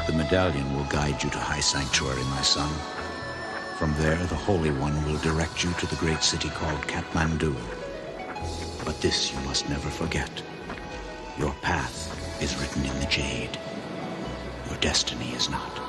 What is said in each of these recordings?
The medallion will guide you to High Sanctuary, my son. From there, the Holy One will direct you to the great city called Kathmandu. But this you must never forget. Your path is written in the jade. Your destiny is not.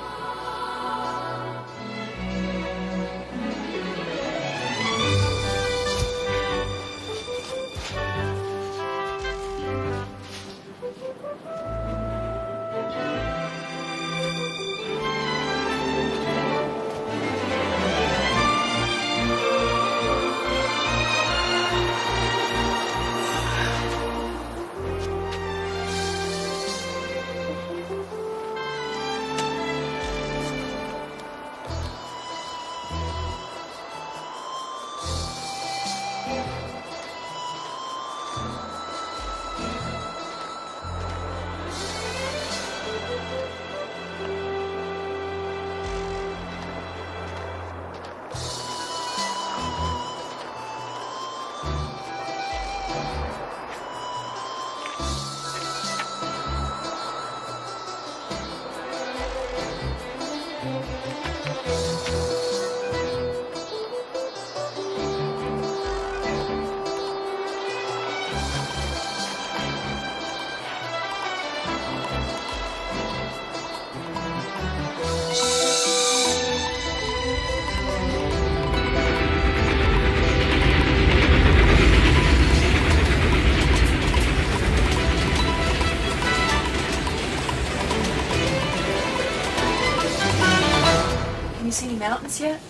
Mountains yet?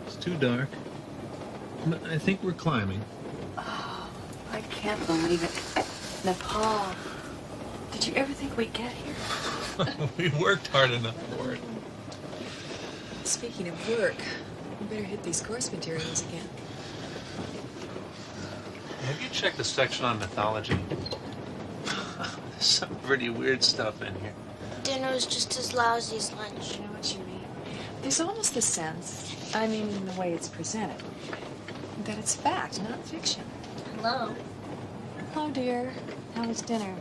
It's too dark. But I think we're climbing. Oh, I can't believe it. Nepal. Did you ever think we'd get here? We worked hard enough for it. Speaking of work, we better hit these course materials again. Have you checked the section on mythology? There's some pretty weird stuff in here. Dinner's just as lousy as lunch. I know what you mean. There's almost the sense, I mean in the way it's presented, that it's fact, not fiction. Hello. Hello, dear. How was dinner?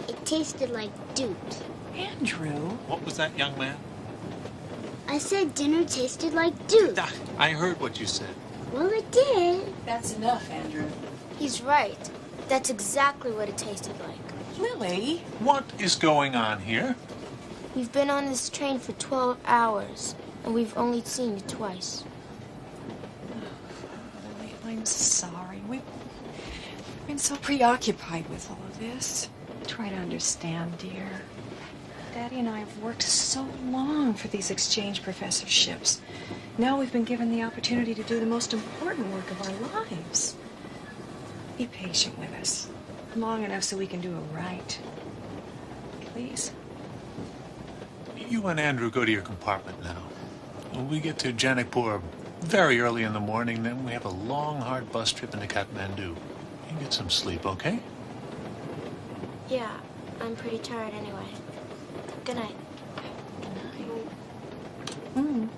It tasted like doot. Andrew? What was that, young man? I said dinner tasted like doot. I heard what you said. Well, it did. That's enough, Andrew. He's right. That's exactly what it tasted like. Lily? What is going on here? We've been on this train for 12 hours, and we've only seen it twice. Lily, I'm sorry. We've been so preoccupied with all of this. Try to understand, dear. Daddy and I have worked so long for these exchange professorships. Now we've been given the opportunity to do the most important work of our lives. Be patient with us. Long enough so we can do it right. Please. You and Andrew go to your compartment now. We get to Janakpur very early in the morning, then we have a long, hard bus trip into Kathmandu. You get some sleep, okay? Yeah, I'm pretty tired anyway. Good night. Good night. Mm.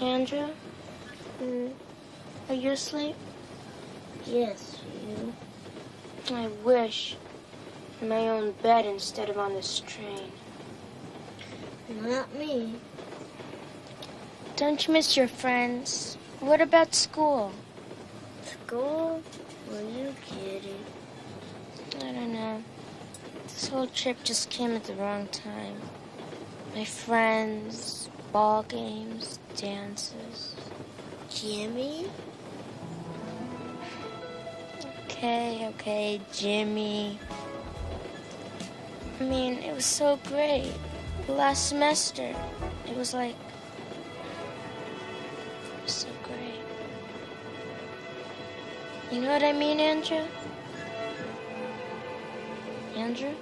Andrew? Are you asleep? Yes, you. I wish. In my own bed instead of on this train. Not me. Don't you miss your friends? What about school? School? Are you kidding? I don't know. This whole trip just came at the wrong time. My friends, ball games, dances. Jimmy? Okay, Jimmy. I mean, it was so great. The last semester, it was like... It was so great. You know what I mean, Andrew? Andrew?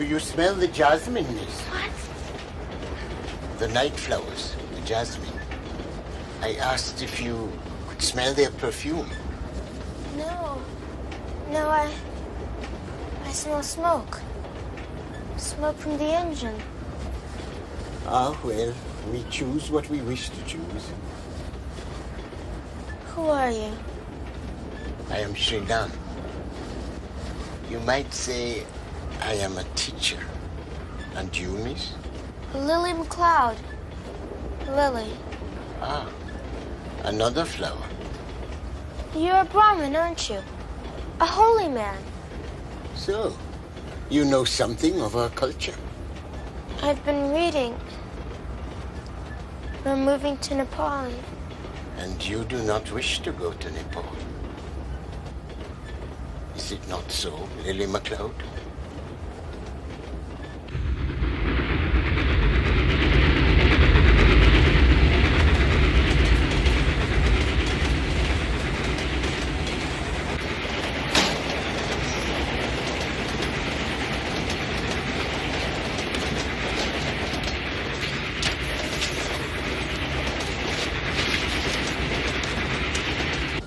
Do you smell the jasmine, miss? What? The night flowers, the jasmine. I asked if you could smell their perfume. No. No, I smell smoke. Smoke from the engine. Ah, well, we choose what we wish to choose. Who are you? I am Sigdel. You might say I am a teacher. And you, miss? Lily McLeod. Lily. Ah, another flower. You're a Brahmin, aren't you? A holy man. So, you know something of our culture. I've been reading. We're moving to Nepal. And you do not wish to go to Nepal. Is it not so, Lily McLeod?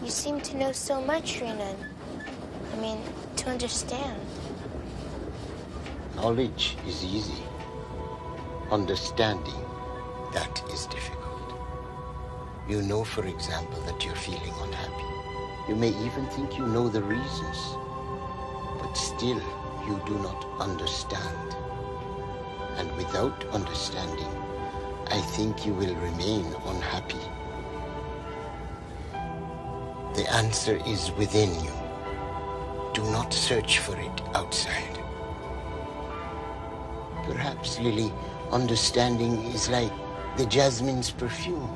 You seem to know so much, Renan. I mean, to understand. Knowledge is easy. Understanding, that is difficult. You know, for example, that you're feeling unhappy. You may even think you know the reasons. But still, you do not understand. And without understanding, I think you will remain unhappy. The answer is within you. Do not search for it outside. Perhaps, Lily, understanding is like the jasmine's perfume.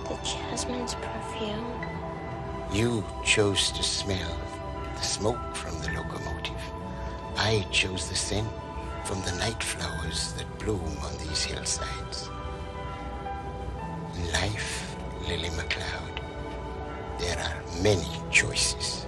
The jasmine's perfume? You chose to smell the smoke from the locomotive. I chose the scent from the night flowers that bloom on these hillsides. In life, Lily McLeod, there are many choices.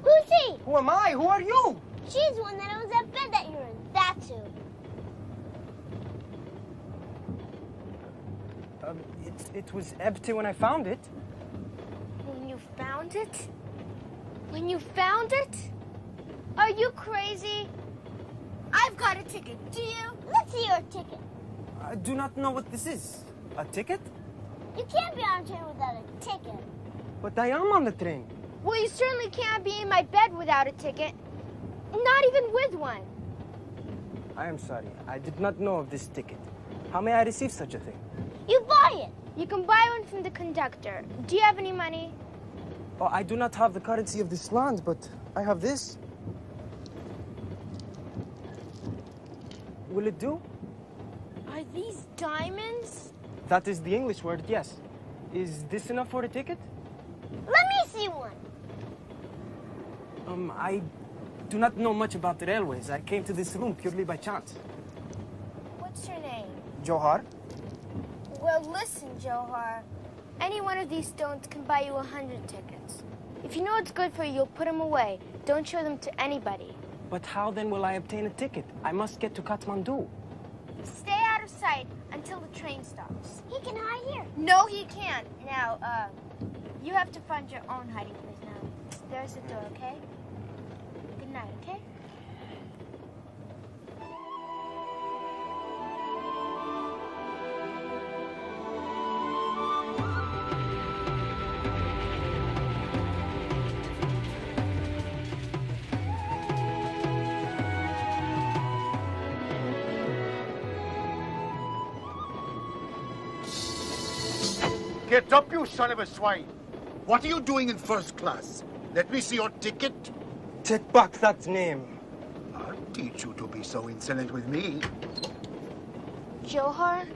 Who's he? Who am I? Who are you? She's the one that owns that bed that you're in. That's who. It was empty when I found it. When you found it? When you found it? Are you crazy? I've got a ticket. Do you? Let's see your ticket. I do not know what this is. A ticket? You can't be on a train without a ticket. But I am on the train. Well, you certainly can't be in my bed without a ticket. Not even with one. I am sorry. I did not know of this ticket. How may I receive such a thing? You buy it. You can buy one from the conductor. Do you have any money? Oh, I do not have the currency of this land, but I have this. Will it do? Are these diamonds? That is the English word, yes. Is this enough for a ticket? Let me see one. I do not know much about the railways. I came to this room purely by chance. What's your name? Johar? Well, listen, Johar. Any one of these stones can buy you 100 tickets. If you know it's good for you, you'll put them away. Don't show them to anybody. But how then will I obtain a ticket? I must get to Kathmandu. Stay out of sight until the train stops. He can hide here. No, he can't. Now, you have to find your own hiding place now. There's the door, okay? Good night, okay? Get up, you son of a swine! What are you doing in first class? Let me see your ticket. Take back that name. I'll teach you to be so insolent with me. Johar?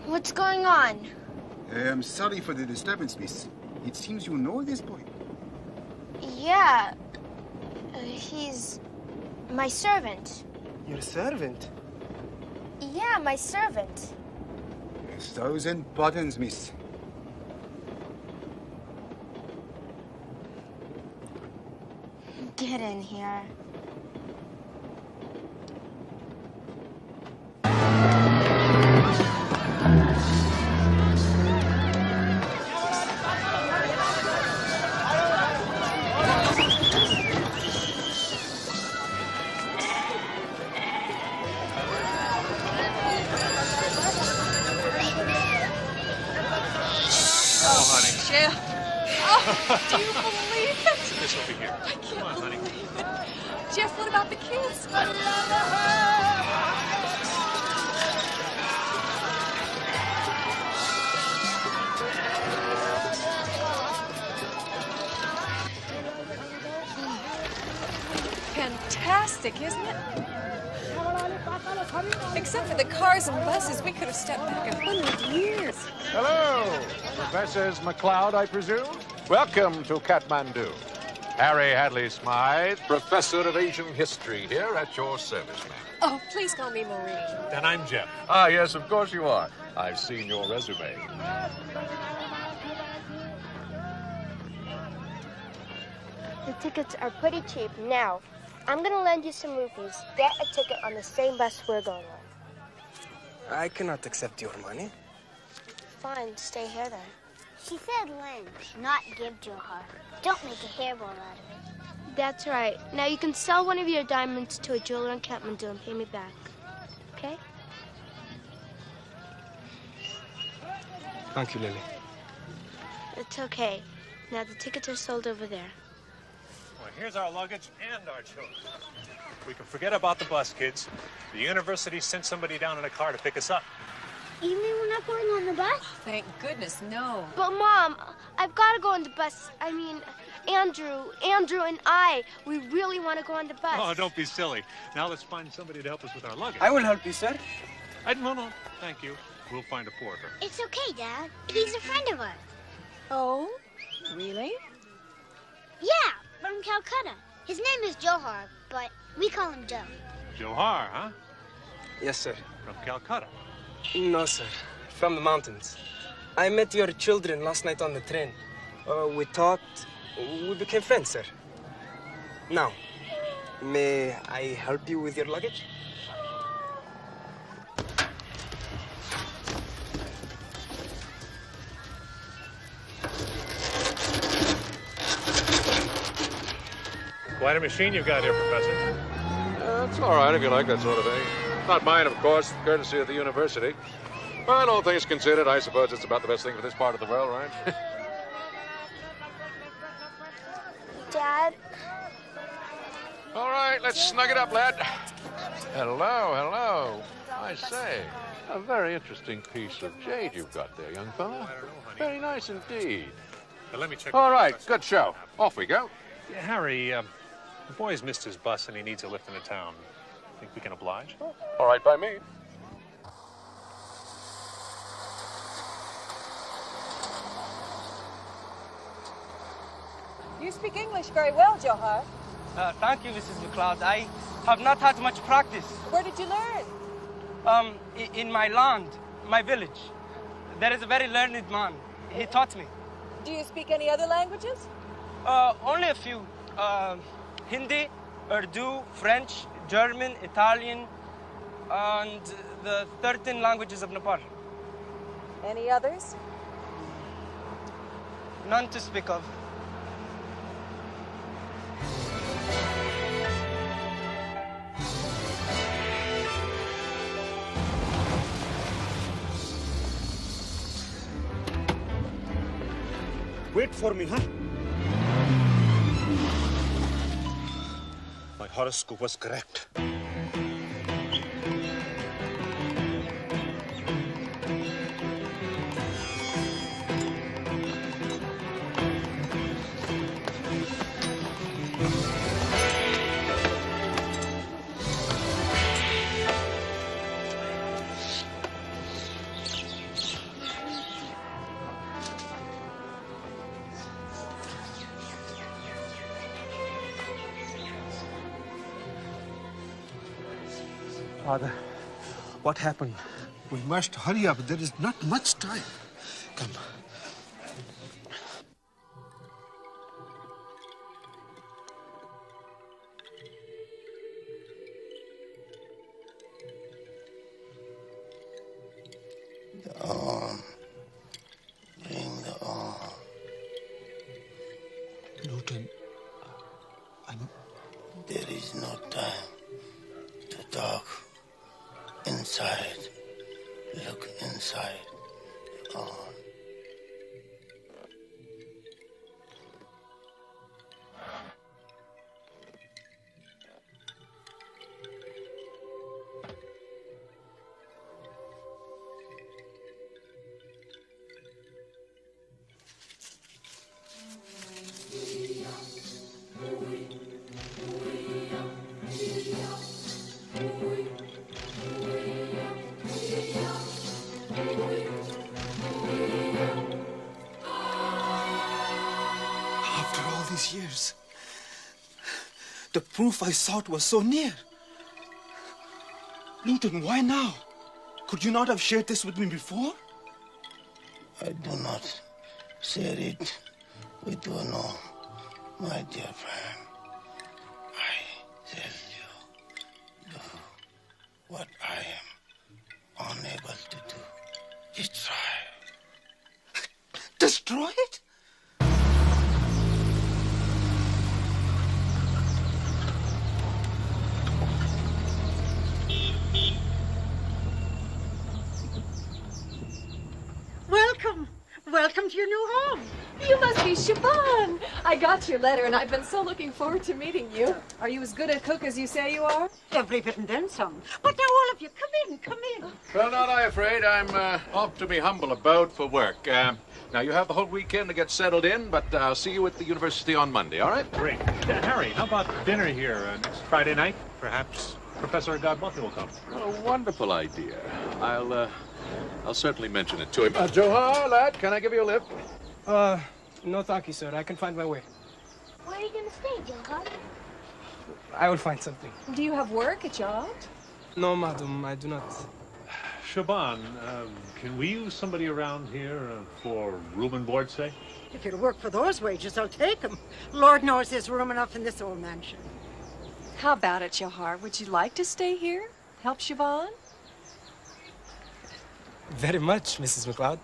What's going on? I am sorry for the disturbance, miss. It seems you know this boy. Yeah. He's my servant. Your servant? Yeah, my servant. 1,000 buttons, miss. Get in here. Do you believe it? This over here. I can't believe it. Jeff, what about the kids? Fantastic, isn't it? Except for the cars and buses, we could have stepped back 100 years. Hello, Professors McLeod, I presume? Welcome to Kathmandu. Harry Hadley Smythe, Professor of Asian History, here at your service, ma'am. Oh, please call me Marie. And I'm Jeff. Ah, yes, of course you are. I've seen your resume. The tickets are pretty cheap. Now, I'm gonna lend you some rupees. Get a ticket on the same bus we're going on. I cannot accept your money. Fine, stay here then. She said lend, not give Johar. Don't make a hairball out of it. That's right. Now you can sell one of your diamonds to a jeweler in Kathmandu and pay me back. Okay? Thank you, Lily. It's okay. Now the tickets are sold over there. Well, here's our luggage and our children. We can forget about the bus, kids. The university sent somebody down in a car to pick us up. You mean we're not going on the bus? Thank goodness, no. But Mom, I've got to go on the bus. I mean, Andrew and I, we really want to go on the bus. Oh, don't be silly. Now let's find somebody to help us with our luggage. I will help you, sir. No, thank you. We'll find a porter. It's okay, Dad. He's a friend of ours. Oh, really? Yeah, from Calcutta. His name is Johar, but we call him Joe. Johar, huh? Yes, sir. From Calcutta. No, sir. From the mountains. I met your children last night on the train. We talked. We became friends, sir. Now, may I help you with your luggage? Quite a machine you've got here, Professor. It's all right if you like that sort of thing. Not mine, of course, courtesy of the university. But all things considered, I suppose it's about the best thing for this part of the world, right? Dad? All right, let's snug it up, lad. Hello. I say, a very interesting piece of jade you've got there, young fella. Very nice indeed. But let me check. All right, good show. Off we go. Yeah, Harry, the boy's missed his bus and he needs a lift into town. Think we can oblige? All right by me. You speak English very well, Johar. Thank you, Mrs. McLeod. I have not had much practice. Where did you learn? In my land, my village, there is a very learned man. He taught me. Do you speak any other languages? Only a few. Hindi, Urdu, French, German, Italian, and the 13 languages of Nepal. Any others? None to speak of. Wait for me, huh? My horoscope was correct. Father, what happened? We must hurry up. There is not much time. Come. The arm. Bring the arm. Lootan, There is no time to talk. Inside. Look inside. The arm. Years. The proof I sought was so near. Lootan, why now? Could you not have shared this with me before? I do not share it with you, no, my dear friend. I tell you, do what I am unable to do. Destroy. Destroy it? Welcome to your new home. You must be Shaban. I got your letter, and I've been so looking forward to meeting you. Are you as good a cook as you say you are? Every bit and then some. But now all of you, come in. Well, not I afraid. I'm off to be humble about for work. Now, you have the whole weekend to get settled in, but I'll see you at the university on Monday, all right? Great. Harry, how about dinner here next Friday night? Perhaps Professor Godmother will come. A wonderful idea. I'll certainly mention it to him. Johar, lad, can I give you a lift? No thank you, sir. I can find my way. Where are you going to stay, Johar? I will find something. Do you have work, a job? No, madam, I do not. Shaban, can we use somebody around here for room and board, say? If you'll work for those wages, I'll take them. Lord knows there's room enough in this old mansion. How about it, Johar? Would you like to stay here? Help Siobhan? Very much, Mrs. McLeod.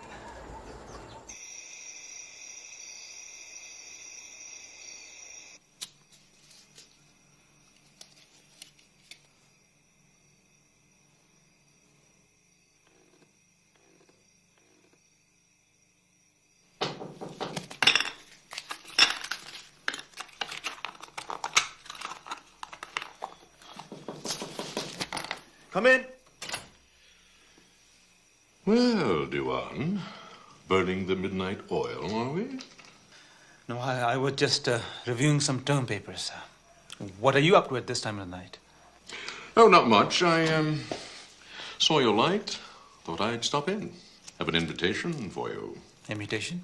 Come in. Well, Diwan, burning the midnight oil, are we? No, I was just reviewing some term papers. What are you up to at this time of the night? Oh, not much. I saw your light. Thought I'd stop in. Have an invitation for you. Invitation?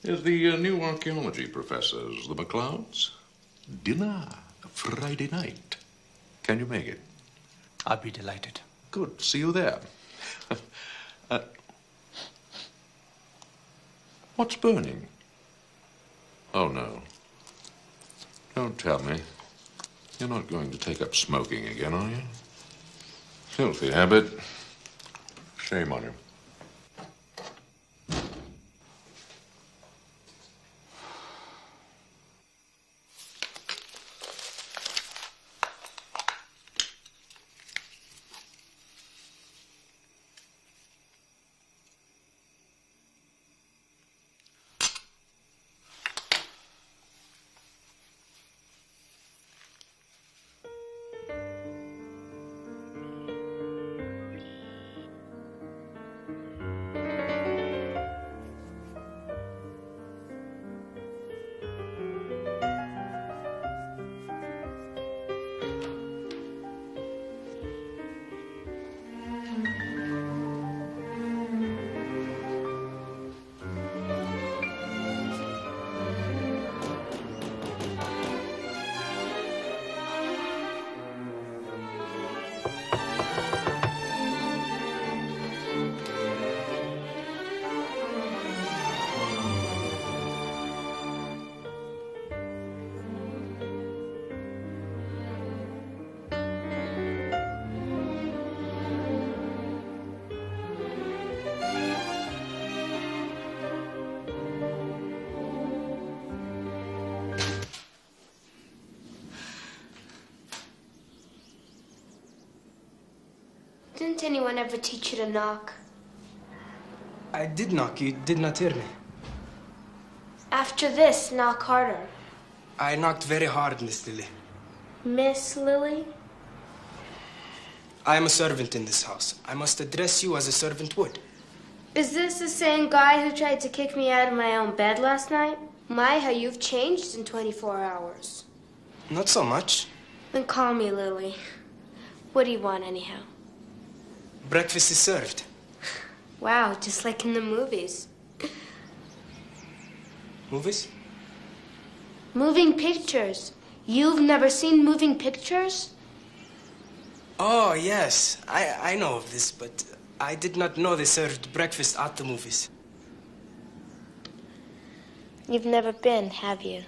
Is the new archaeology professors, the McLeods. Dinner Friday night. Can you make it? I'll be delighted. Good. See you there. What's burning? Oh, no. Don't tell me. You're not going to take up smoking again, are you? Filthy habit. Shame on you. Didn't anyone ever teach you to knock? I did knock. You did not hear me. After this, knock harder. I knocked very hard, Miss Lily. Miss Lily? I am a servant in this house. I must address you as a servant would. Is this the same guy who tried to kick me out of my own bed last night? My, how you've changed in 24 hours. Not so much. Then call me Lily. What do you want anyhow? Breakfast is served. Wow, just like in the movies. Movies? Moving pictures. You've never seen moving pictures? Oh, yes. I know of this, but I did not know they served breakfast at the movies. You've never been, have you?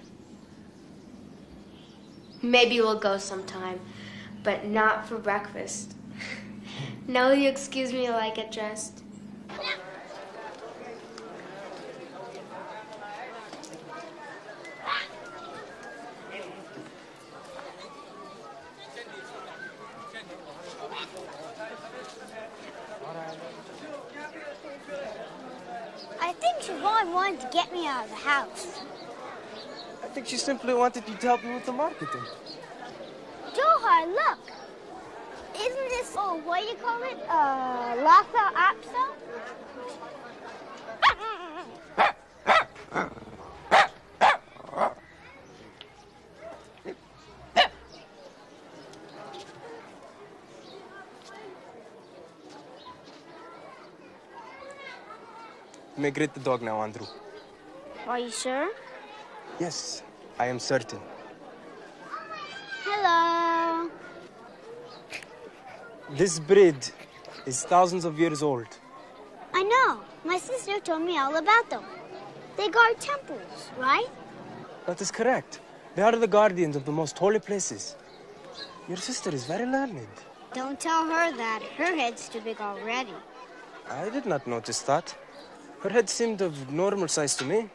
Maybe we'll go sometime, but not for breakfast. Now will you excuse me while I get dressed? I think Siobhan wanted to get me out of the house. I think she simply wanted you to help me with the marketing. Johar, look! Isn't this, what do you call it? Lhasa Apso? You may greet the dog now, Andrew. Are you sure? Yes, I am certain. Hello. This breed is thousands of years old. I know. My sister told me all about them. They guard temples, right? That is correct. They are the guardians of the most holy places. Your sister is very learned. Don't tell her that. Her head's too big already. I did not notice that. Her head seemed of normal size to me.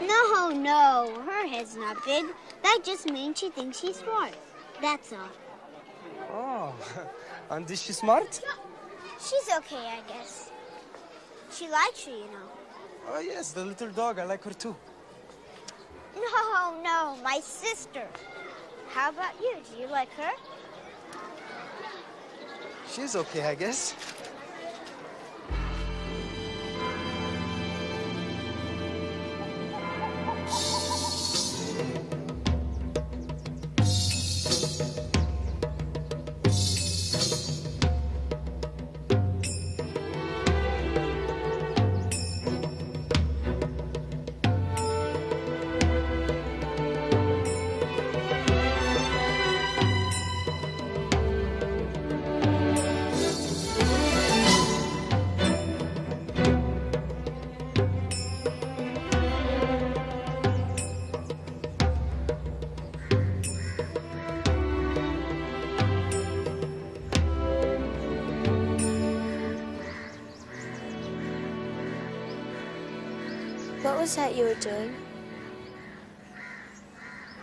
No. Her head's not big. That just means she thinks she's smart. That's all. Oh, and is she smart? She's okay, I guess. She likes you, you know. Oh, yes, the little dog. I like her too. No, my sister. How about you? Do you like her? She's okay, I guess. was that you were doing?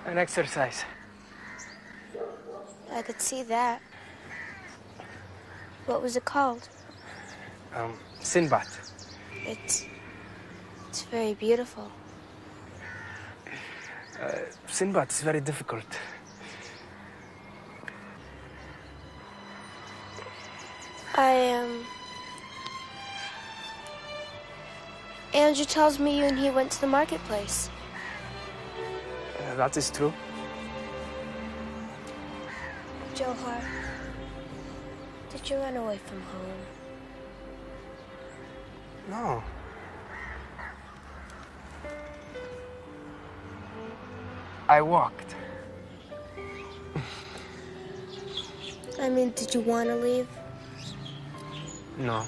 An exercise. I could see that. What was it called? Sinbad. It's very beautiful. Sinbad is very difficult. Andrew tells me you and he went to the marketplace. That is true. Johar, did you run away from home? No. I walked. I mean, did you want to leave? No.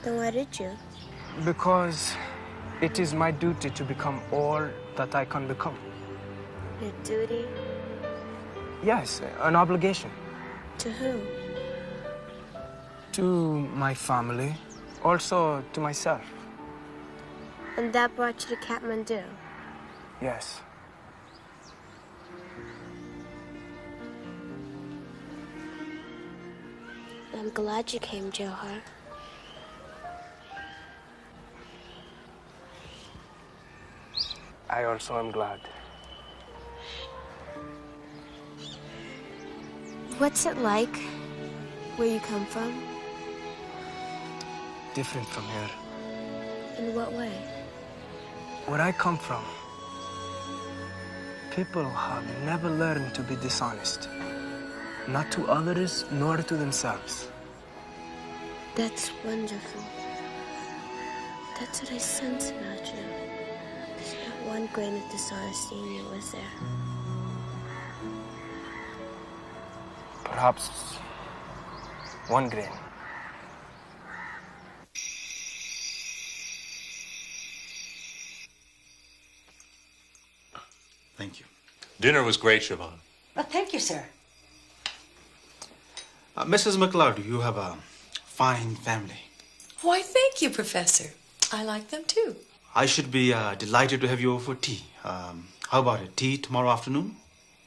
Then why did you? Because it is my duty to become all that I can become. Your duty? Yes, an obligation. To who? To my family, also to myself. And that brought you to Kathmandu? Yes. I'm glad you came, Johar. I also am glad. What's it like, where you come from? Different from here. In what way? Where I come from, people have never learned to be dishonest. Not to others, nor to themselves. That's wonderful. That's what I sense about you. There's not one grain of dishonesty in you, is there? Perhaps one grain. Thank you. Dinner was great, Siobhan. Well, thank you, sir. Mrs. McLeod, you have a fine family. Why, thank you, Professor. I like them too. I should be delighted to have you over for tea. How about it? Tea tomorrow afternoon?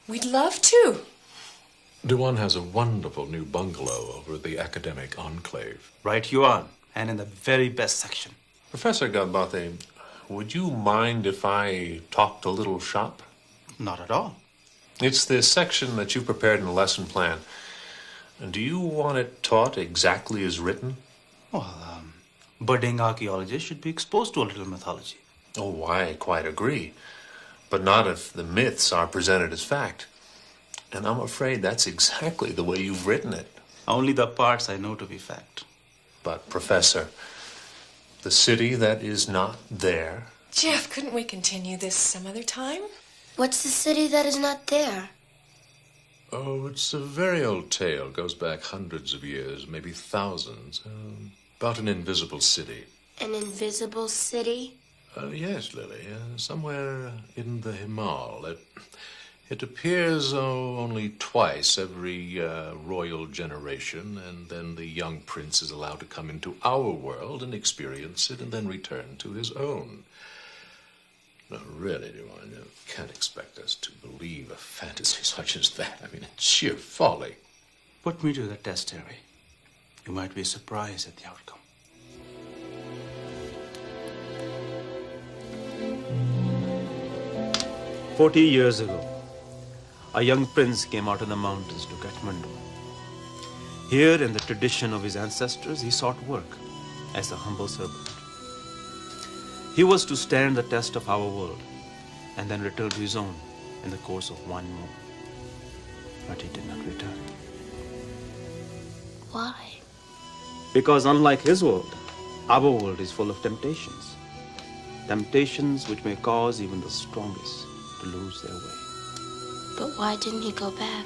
We'd love to. Dewan has a wonderful new bungalow over at the academic enclave. Right you are, and in the very best section. Professor Galbate, would you mind if I talked a little shop? Not at all. It's the section that you prepared in the lesson plan. Do you want it taught exactly as written? Well, budding archaeologists should be exposed to a little mythology. Oh, I quite agree. But not if the myths are presented as fact. And I'm afraid that's exactly the way you've written it. Only the parts I know to be fact. But, Professor, the city that is not there... Jeff, couldn't we continue this some other time? What's the city that is not there? Oh, it's a very old tale. Goes back hundreds of years, maybe thousands. About an invisible city. An invisible city? Yes, Lily. Somewhere in the Himal. It appears only twice every royal generation, and then the young prince is allowed to come into our world and experience it, and then return to his own. No, really, Dewan, you can't expect us to believe a fantasy such as that. I mean, it's sheer folly. Put me to the test, Harry. You might be surprised at the outcome. "40 years ago, a young prince came out of the mountains to Kathmandu. Here, in the tradition of his ancestors, he sought work as a humble servant. He was to stand the test of our world and then return to his own in the course of one more. But he did not return. Why? Because unlike his world, our world is full of temptations. Temptations which may cause even the strongest to lose their way. But why didn't he go back?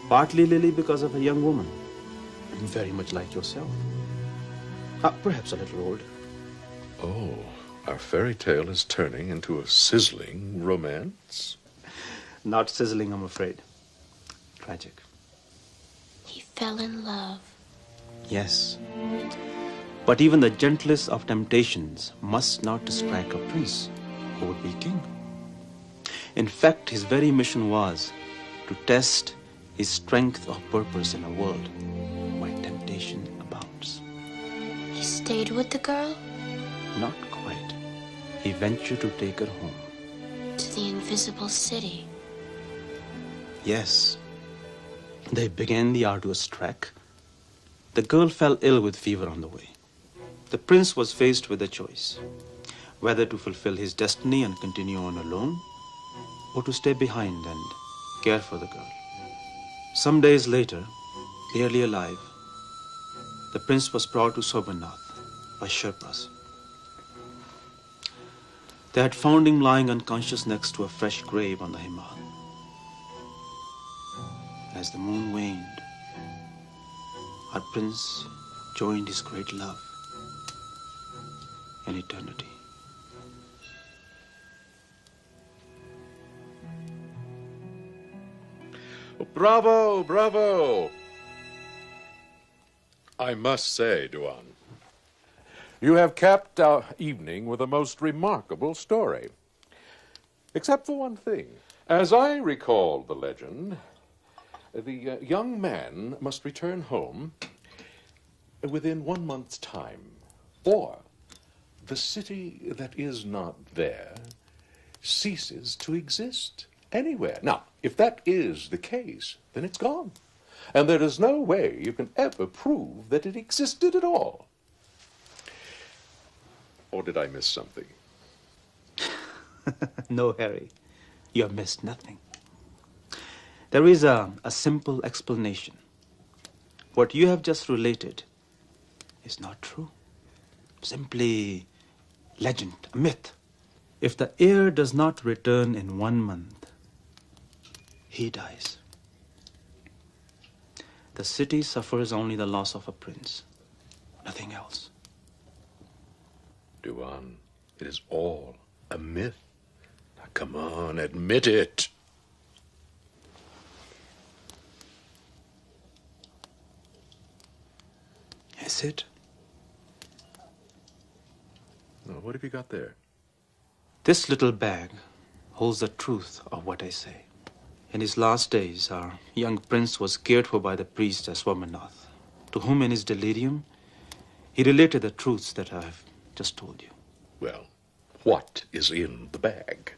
Partly, Lily, because of a young woman, very much like yourself. Perhaps a little older. Oh, our fairy tale is turning into a sizzling romance? Not sizzling, I'm afraid. Tragic. He fell in love. Yes. But even the gentlest of temptations must not distract a prince who would be king. In fact, his very mission was to test his strength of purpose in a world where temptation abounds. He stayed with the girl? Not quite. He ventured to take her home. To the invisible city? Yes. They began the arduous trek. The girl fell ill with fever on the way. The prince was faced with a choice, whether to fulfill his destiny and continue on alone, or to stay behind and care for the girl. Some days later, barely alive, the prince was brought to Sobernath by Sherpas. They had found him lying unconscious next to a fresh grave on the Himal. As the moon waned, our prince joined his great love in eternity. Bravo, bravo! I must say, Duan, you have capped our evening with a most remarkable story. Except for one thing. As I recall the legend, the young man must return home within 1 month's time, or the city that is not there ceases to exist anywhere. Now, if that is the case, then it's gone. And there is no way you can ever prove that it existed at all. Or did I miss something? No, Harry, you have missed nothing. There is a simple explanation. What you have just related is not true. Simply legend, a myth. If the heir does not return in 1 month, he dies. The city suffers only the loss of a prince, nothing else. Duan, it is all a myth. Now, come on, admit it. Is it? Now, what have you got there? This little bag holds the truth of what I say. In his last days, our young prince was cared for by the priest at Swaminath, to whom in his delirium, he related the truths that I have just told you. Well, what is in the bag?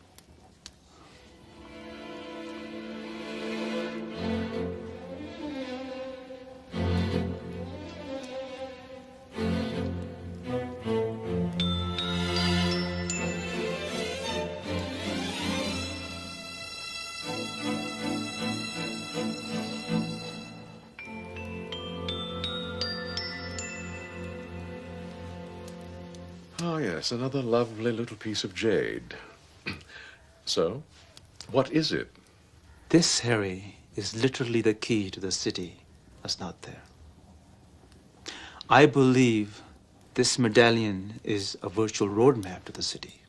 Oh, yes, another lovely little piece of jade. So, what is it? This, Harry, is literally the key to the city that's not there. I believe this medallion is a virtual roadmap to the city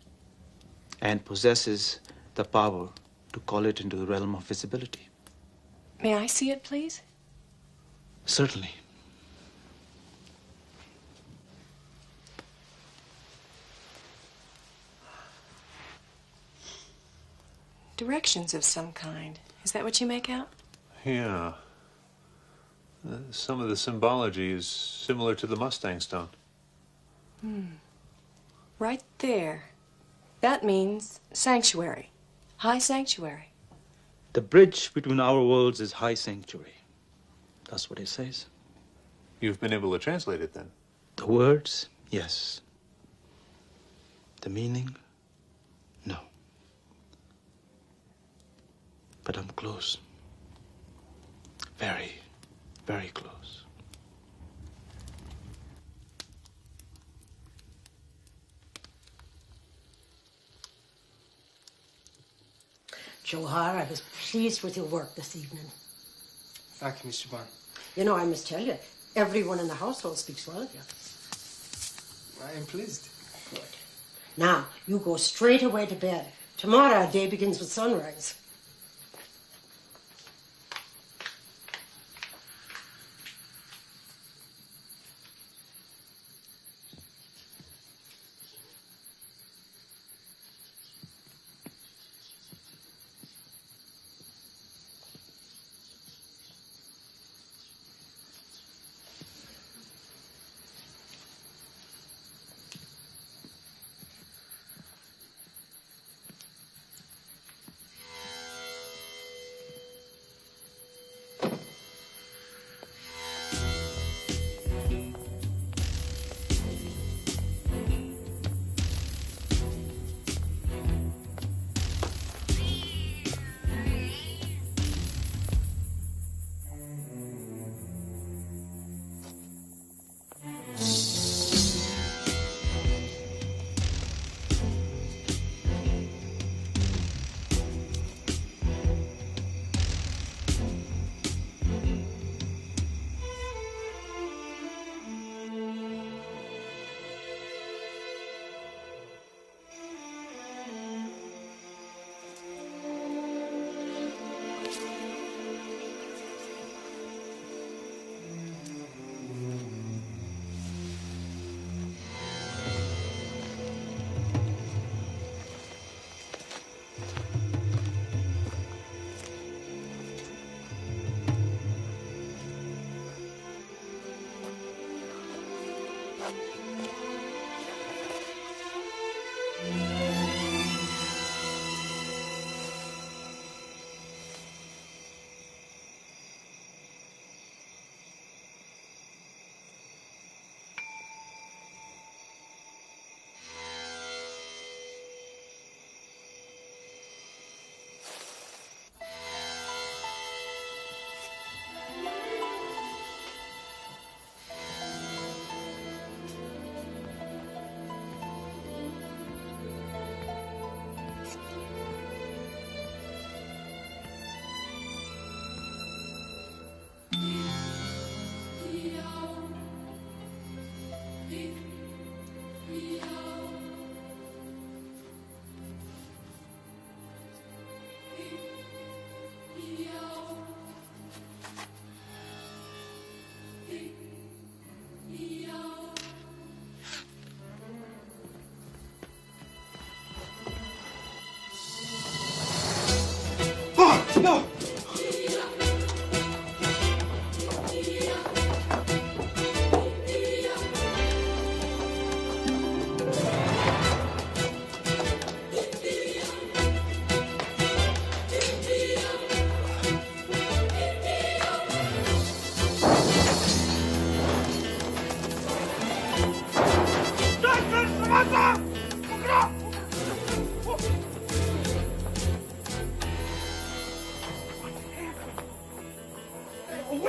and possesses the power to call it into the realm of visibility. May I see it, please? Certainly. Directions of some kind. Is that what you make out? Yeah. Some of the symbology is similar to the Mustang stone. Right there. That means sanctuary. High sanctuary. The bridge between our worlds is high sanctuary. That's what it says. You've been able to translate it then? The words, yes. The meaning, no. But I'm close. Very, very close. Johar, I was pleased with your work this evening. Thank you, Mr. Bond. You know, I must tell you, everyone in the household speaks well of you. I am pleased. Good. Now, you go straight away to bed. Tomorrow, our day begins with sunrise.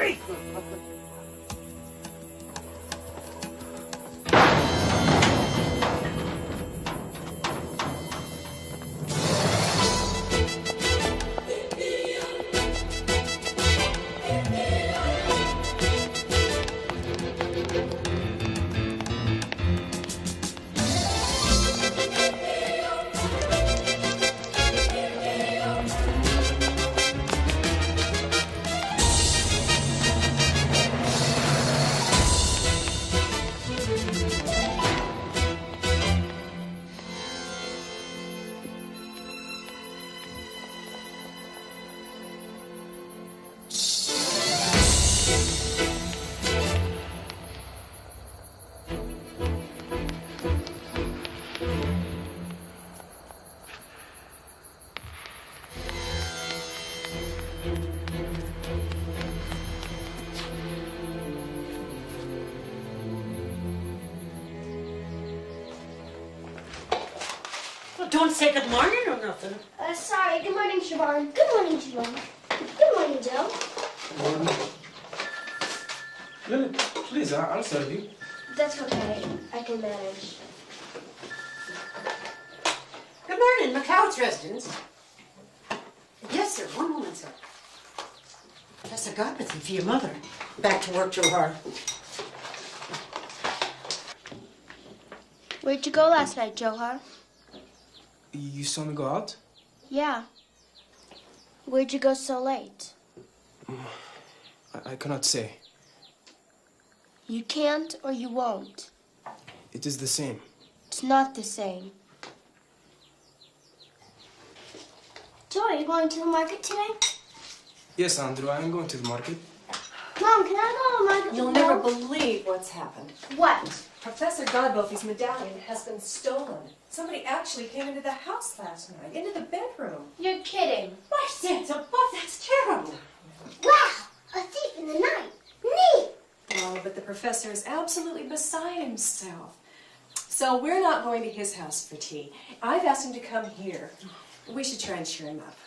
Hurry! Don't say good morning or nothing. Sorry. Good morning, Siobhan. Good morning, Siobhan. Good morning, Joe. Good morning. Lily, please, I'll serve you. That's okay. I can manage. Good morning, McLeod's residence. Yes, sir. One moment, sir. Professor Godwin for your mother. Back to work, Johar. Where'd you go last night, Johar? You saw me go out? Yeah. Where'd you go so late? I cannot say. You can't or you won't. It is the same. It's not the same. Joy, are you going to the market today? Yes, Andrew, I am going to the market. Mom, can I go to the market? You'll never believe what's happened. What? Professor Godbolthy's medallion has been stolen. Somebody actually came into the house last night, into the bedroom. You're kidding. My sense above, that's terrible. Wow! A thief in the night. Neat! Oh, but the professor is absolutely beside himself. So we're not going to his house for tea. I've asked him to come here. We should try and cheer him up.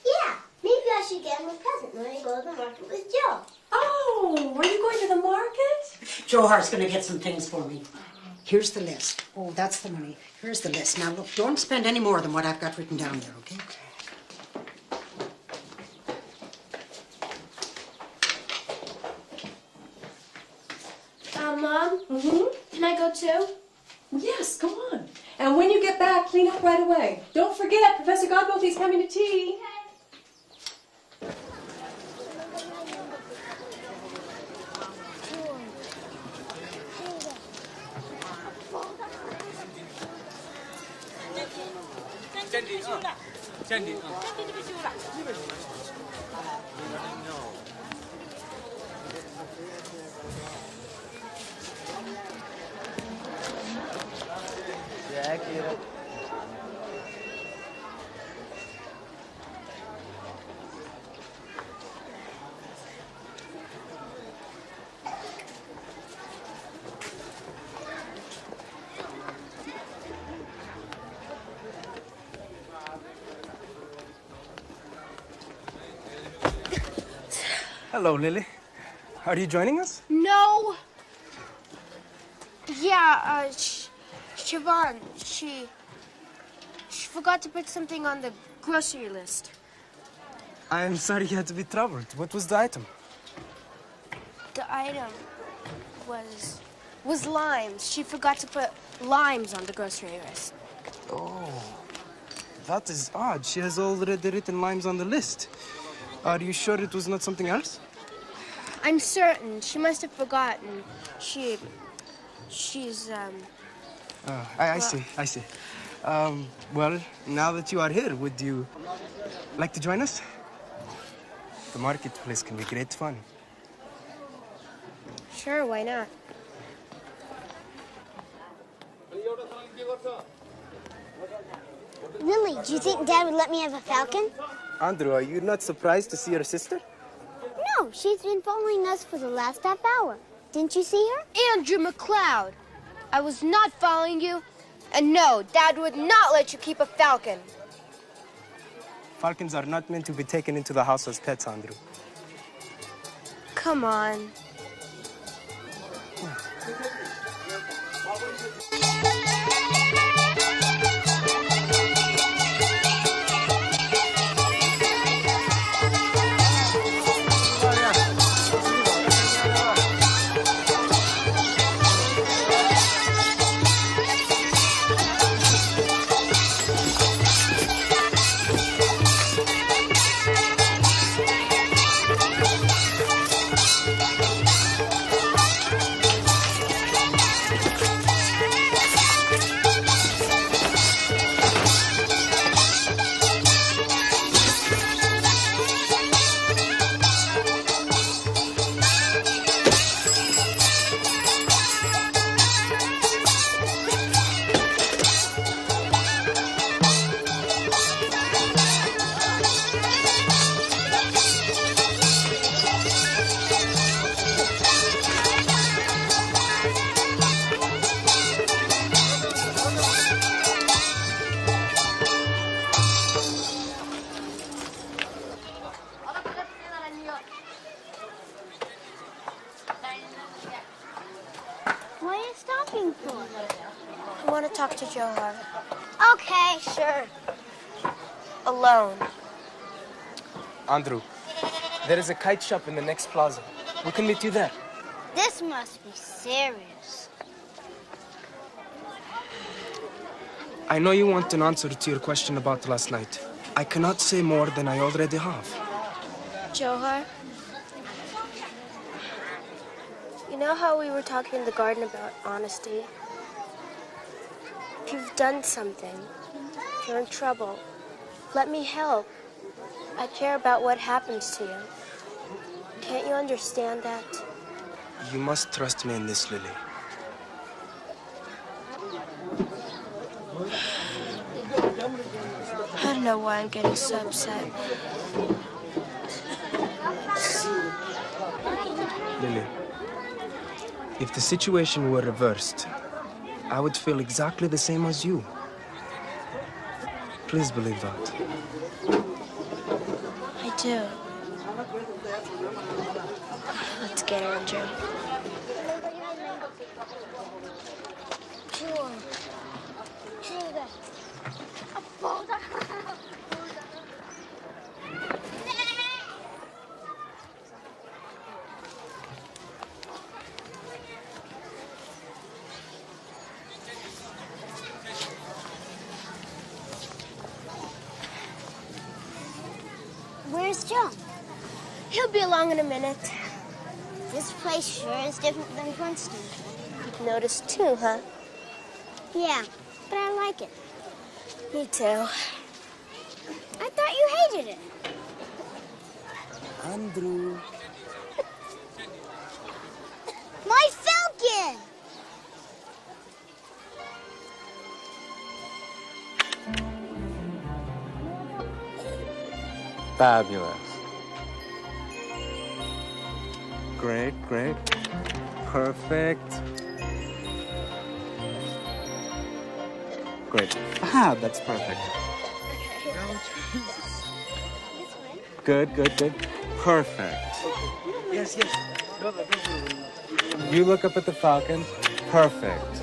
Yeah, maybe I should get him a present when I go to the market with Joe. Oh, are you going to the market? Johar's going to get some things for me. Here's the list. Oh, that's the money. Here's the list. Now, look, don't spend any more than what I've got written down there, okay? Mom? Can I go too? Yes, come on. And when you get back, clean up right away. Don't forget, Professor Godbolthy's coming to tea. Hello, Lily. Are you joining us? No. Yeah, Siobhan, she forgot to put something on the grocery list. I am sorry you had to be troubled. What was the item? The item was limes. She forgot to put limes on the grocery list. Oh, that is odd. She has already written limes on the list. Are you sure it was not something else? I'm certain. She must have forgotten. She's, I see. Well, now that you are here, would you like to join us? The marketplace can be great fun. Sure, why not? Lily, do you think Dad would let me have a falcon? Andrew, are you not surprised to see your sister? No, she's been following us for the last half hour. Didn't you see her? Andrew McLeod, I was not following you. And no, Dad would not let you keep a falcon. Falcons are not meant to be taken into the house as pets, Andrew. Come on. What are you stopping for? I want to talk to Johar. Okay, sure. Alone. Andrew, there is a kite shop in the next plaza. We can meet you there. This must be serious. I know you want an answer to your question about last night. I cannot say more than I already have. Johar? You know how we were talking in the garden about honesty? If you've done something, if you're in trouble, let me help. I care about what happens to you. Can't you understand that? You must trust me in this, Lily. I don't know why I'm getting so upset. Lily, if the situation were reversed, I would feel exactly the same as you. Please believe that. I do. Let's get her, Andrew. Where's John? He'll be along in a minute. This place sure is different than Princeton. You've noticed too, huh? Yeah, but I like it. Me too. I thought you hated it. Andrew. My falcon! Fabulous. Great, great. Perfect. Great. Ah, that's perfect. Good, good, good. Perfect. Yes, yes. You look up at the falcon. Perfect.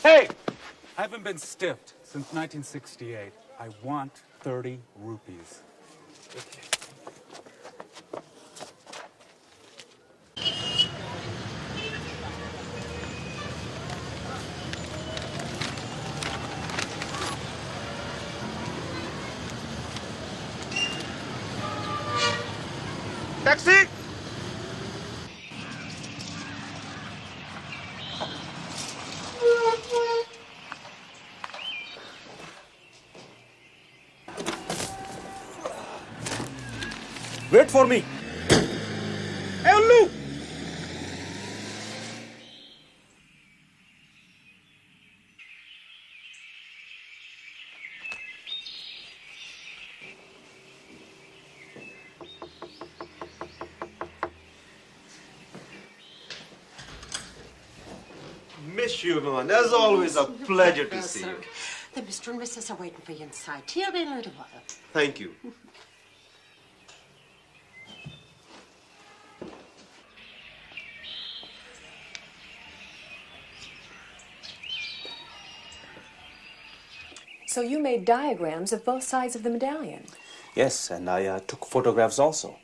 Hey! I haven't been stiffed since 1968. I want 30 rupees. Taxi! Wait for me. Hey, Ullu! Miss you, man. As always, a pleasure to see you. The Mr. and Mrs. are waiting for you inside. He'll be in a little while. Thank you. So you made diagrams of both sides of the medallion? Yes, and I took photographs also.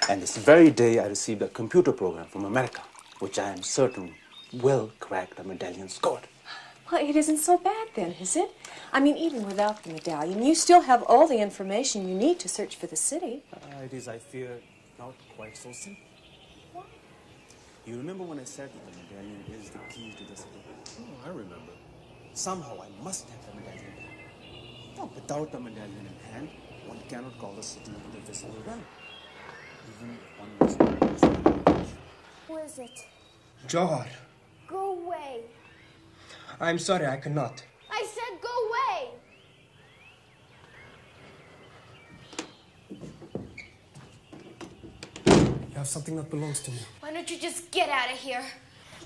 And this very day I received a computer program from America, which I am certain will crack the medallion code. Well, it isn't so bad then, is it? I mean, even without the medallion, you still have all the information you need to search for the city. It is, I fear, not quite so simple. What? You remember when I said that the medallion is the key to the city? Oh, I remember. Somehow I must have the medallion back. No, without the medallion in hand, one cannot call the city in the visible realm. Even if one must understand the language. Who is it? Johar. Go away. I'm sorry, I cannot. I said go away. You have something that belongs to me. Why don't you just get out of here?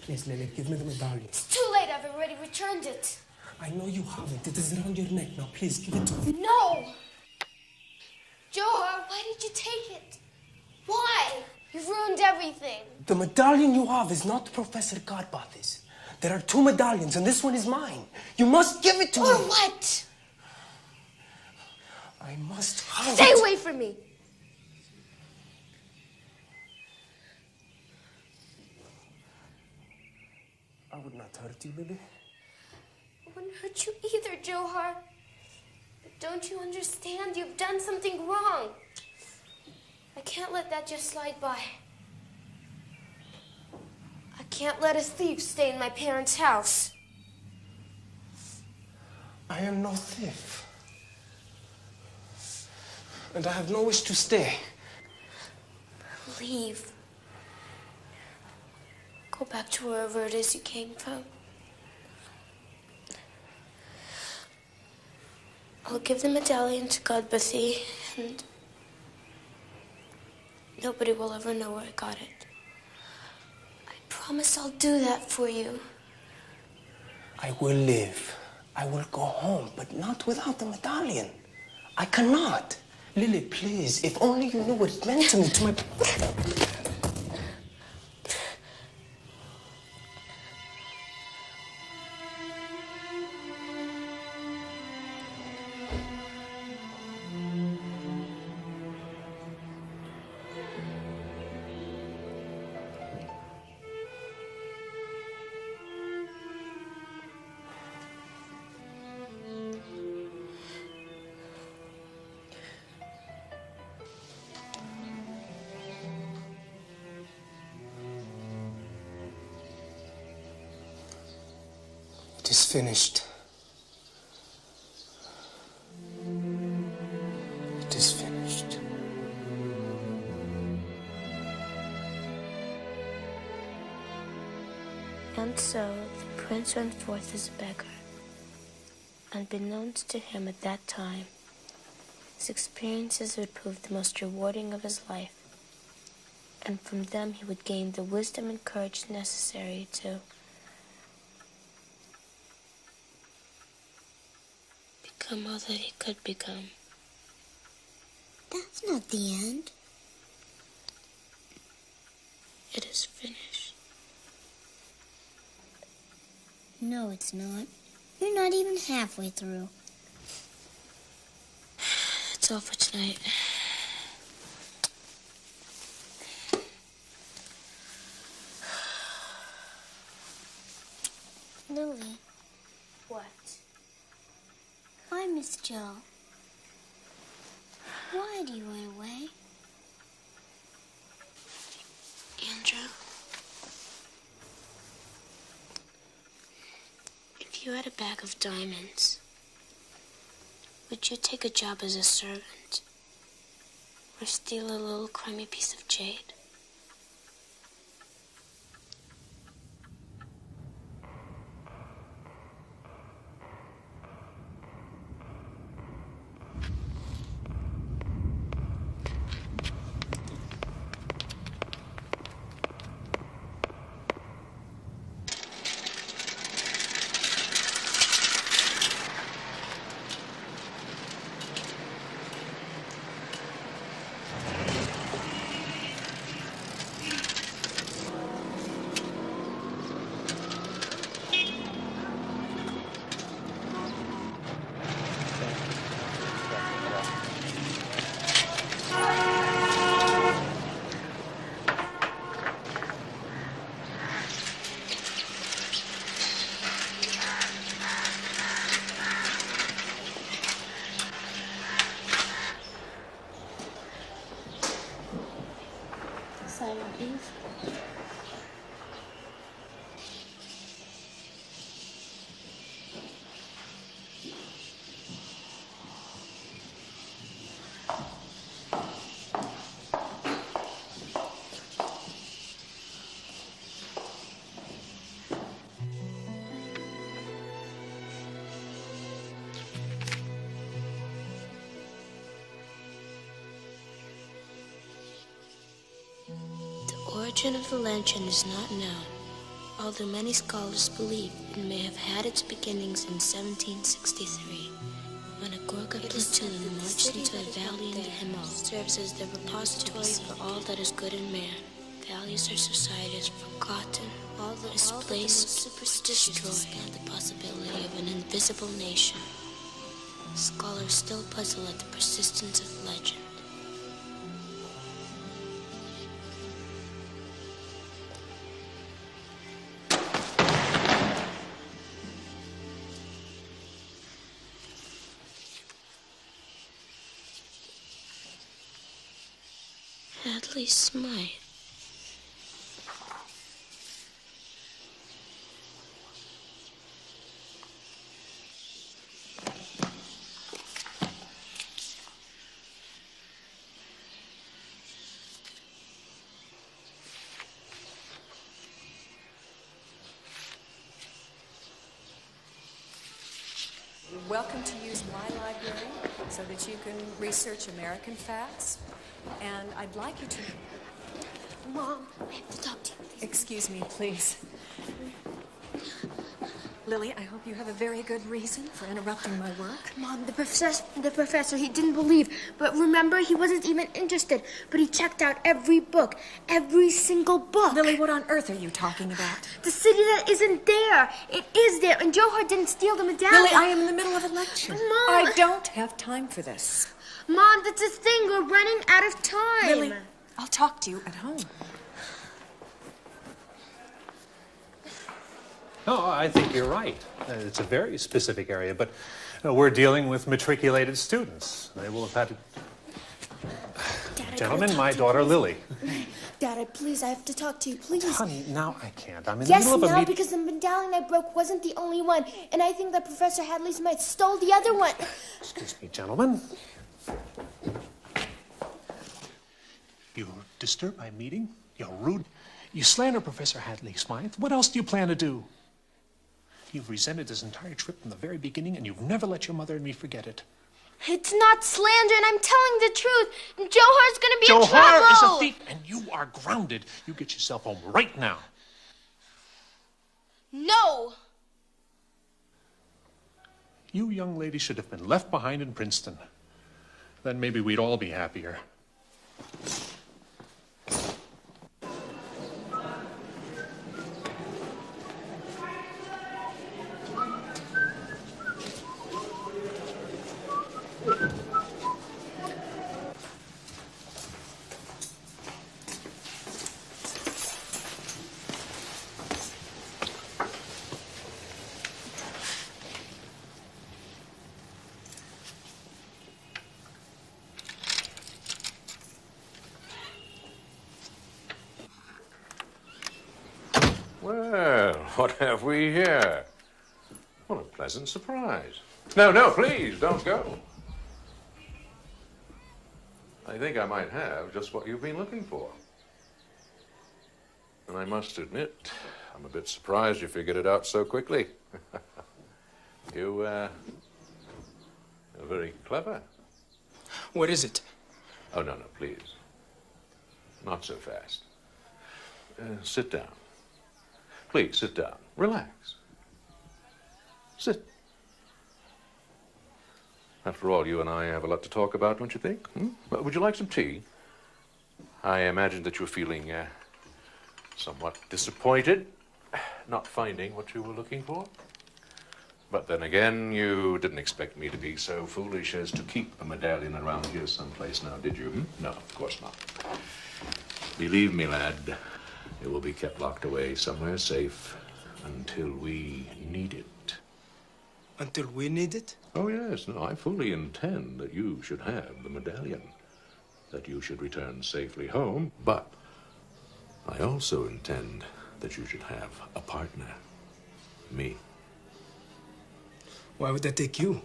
Please, Lily, give me the medallion. It's too late. I've already returned it. I know you haven't. It is around your neck. Now, please, give it to me. No! Johar, why did you take it? Why? You've ruined everything. The medallion you have is not Professor Karpathy's. There are two medallions, and this one is mine. You must give it to me. For what? I must have Stay it. away from me. I would not hurt you, Lily. I wouldn't hurt you either, Johar. But don't you understand? You've done something wrong. I can't let that just slide by. I can't let a thief stay in my parents' house. I am no thief. And I have no wish to stay. Leave. Go back to wherever it is you came from. I'll give the medallion to Godbathy, and nobody will ever know where I got it. I promise I'll do that for you. I will live. I will go home, but not without the medallion. I cannot. Lily, please, if only you knew what it meant to me, to my... It is finished. It is finished. And so the prince went forth as a beggar. Unbeknownst to him at that time, his experiences would prove the most rewarding of his life, and from them he would gain the wisdom and courage necessary to become all that he could become. That's not the end. It is finished. No, it's not. You're not even halfway through. It's all for tonight. Lily. What? Why, Miss Joe? Why do you run away? Andrew, if you had a bag of diamonds, would you take a job as a servant? Or steal a little crummy piece of jade. The origin of the legend is not known, although many scholars believe it may have had its beginnings in 1763, when a Gorga platoon marched into a valley in the Himalayas, serves as the repository for all that is good in man. Values our society is forgotten, all that is placed, destroyed, and the possibility of an invisible nation. Scholars still puzzle at the persistence of legend. At least might. Welcome to use my library so that you can research American facts. And I'd like you to... Mom, I have to talk to you. Excuse me, please. Lily, I hope you have a very good reason for interrupting my work. Mom, the professor, he didn't believe. But remember, he wasn't even interested. But he checked out every book, every single book. Lily, what on earth are you talking about? The city that isn't there. It is there, and Johar didn't steal the medallion. Lily, I am in the middle of a lecture. Mom. I don't have time for this. Mom, that's a thing. We're running out of time. Lily, I'll talk to you at home. No, I think you're right. It's a very specific area, but we're dealing with matriculated students. They will have had to... Dad, Gentlemen, my daughter Lily. Dad, please, I have to talk to you, please. Honey, now I can't. I'm in the Yes, middle of a now, meeting. because the medallion I broke wasn't the only one. And I think that Professor Hadley's mate stole the other one. Excuse me, gentlemen. You disturb my meeting? You're rude. You slander Professor Hadley, Smythe. What else do you plan to do? You've resented this entire trip from the very beginning, and you've never let your mother and me forget it. It's not slander, and I'm telling the truth. Johar's gonna be in trouble. Johar is a thief, and you are grounded. You get yourself home right now. No. You young ladies should have been left behind in Princeton. Then maybe we'd all be happier. Well, what have we here? What a pleasant surprise. No, please, don't go. I think I might have just what you've been looking for. And I must admit, I'm a bit surprised you figured it out so quickly. You're very clever. What is it? Oh, no, please. Not so fast. Sit down. Please, sit down. Relax. Sit. After all, you and I have a lot to talk about, don't you think? Would you like some tea? I imagine that you're feeling somewhat disappointed, not finding what you were looking for. But then again, you didn't expect me to be so foolish as to keep a medallion around here someplace now, did you? No, of course not. Believe me, lad, it will be kept locked away somewhere safe until we need it. Until we need it? Oh, yes. No, I fully intend that you should have the medallion, that you should return safely home, but I also intend that you should have a partner, me. Why would I take you?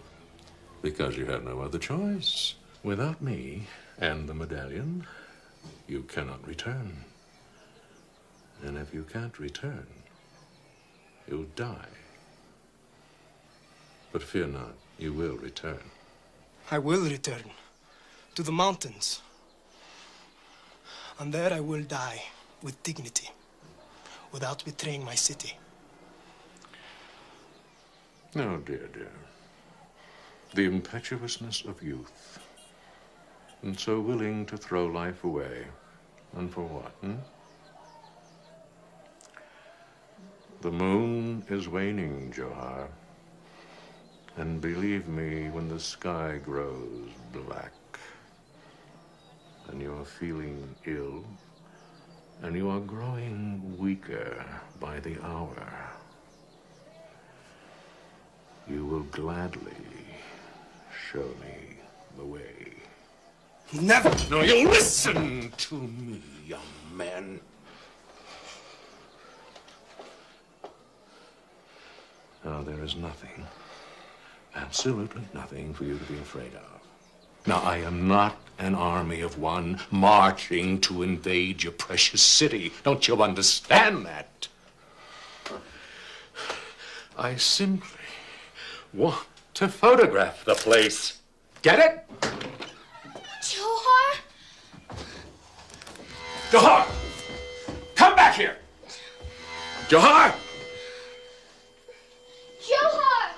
Because you have no other choice. Without me and the medallion, you cannot return. And if you can't return, you'll die. But fear not, you will return. I will return to the mountains. And there I will die with dignity, without betraying my city. No, dear. The impetuousness of youth, and so willing to throw life away. And for what, The moon is waning, Johar. And believe me, when the sky grows black, and you're feeling ill, and you are growing weaker by the hour, you will gladly show me the way. Never! No, you listen to me, young man. Now, there is nothing, absolutely nothing for you to be afraid of. Now, I am not an army of one marching to invade your precious city. Don't you understand that? I simply want to photograph the place. Get it? Johar? Johar! Come back here! Johar! Johar!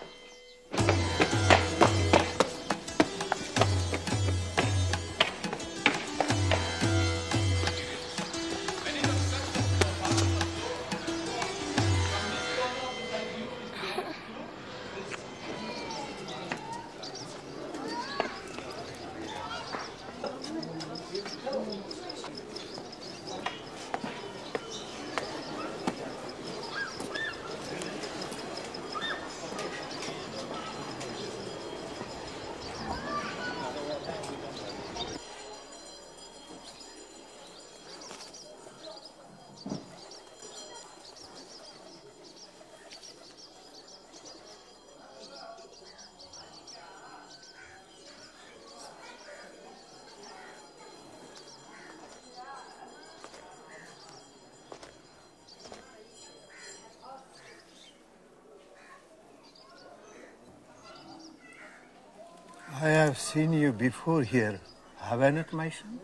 I have seen you before here, have I not, my son?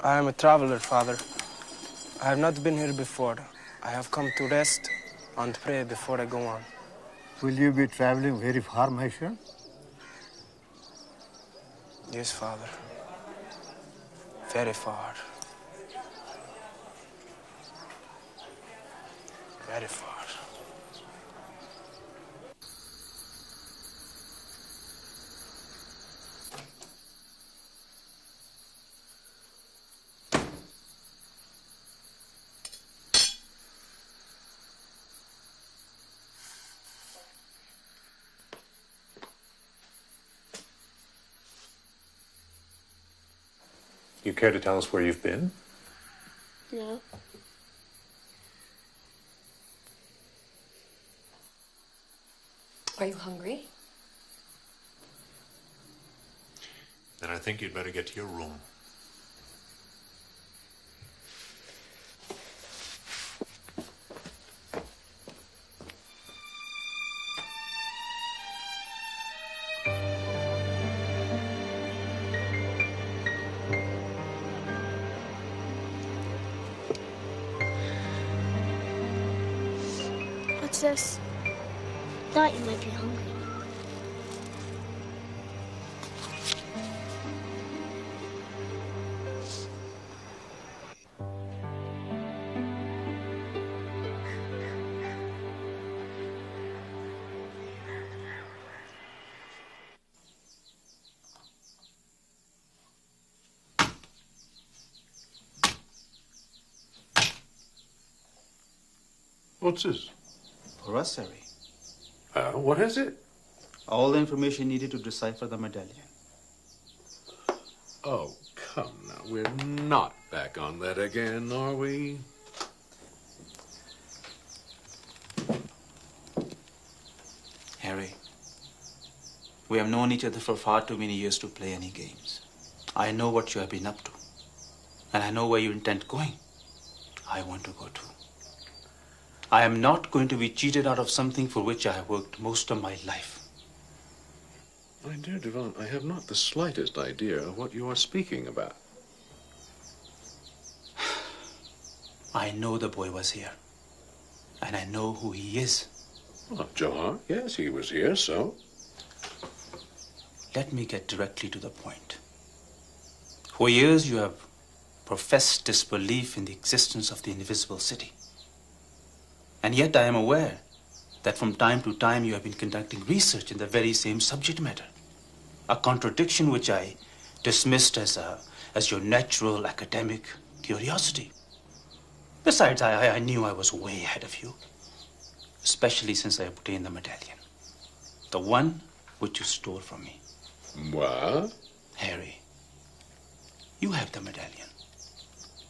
I am a traveler, Father. I have not been here before. I have come to rest and pray before I go on. Will you be traveling very far, my son? Yes, Father. Very far. Very far. You care to tell us where you've been? No. Are you hungry? Then I think you'd better get to your room. What's this? Thought you might be hungry. What's this? For us, Harry. What is it? All the information needed to decipher the medallion. Oh, come now. We're not back on that again, are we? Harry, we have known each other for far too many years to play any games. I know what you have been up to. And I know where you intend going. I want to go too. I am not going to be cheated out of something for which I have worked most of my life. My dear Devon, I have not the slightest idea of what you are speaking about. I know the boy was here. And I know who he is. Well, Johar, yes, he was here, so? Let me get directly to the point. For years you have professed disbelief in the existence of the invisible city. And yet I am aware that from time to time you have been conducting research in the very same subject matter. A contradiction which I dismissed as your natural academic curiosity. Besides, I knew I was way ahead of you, especially since I obtained the medallion. The one which you stole from me. What? Harry, you have the medallion,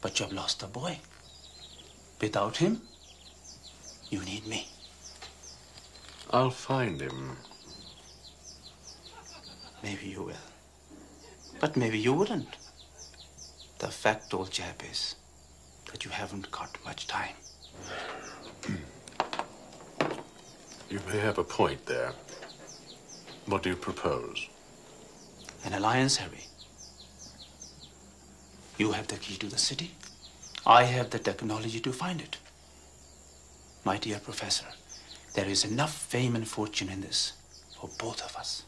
but you have lost the boy. Without him, you need me. I'll find him. Maybe you will. But maybe you wouldn't. The fact, old chap, is that you haven't got much time. You may have a point there. What do you propose? An alliance, Harry. You have the key to the city. I have the technology to find it. My dear Professor, there is enough fame and fortune in this for both of us.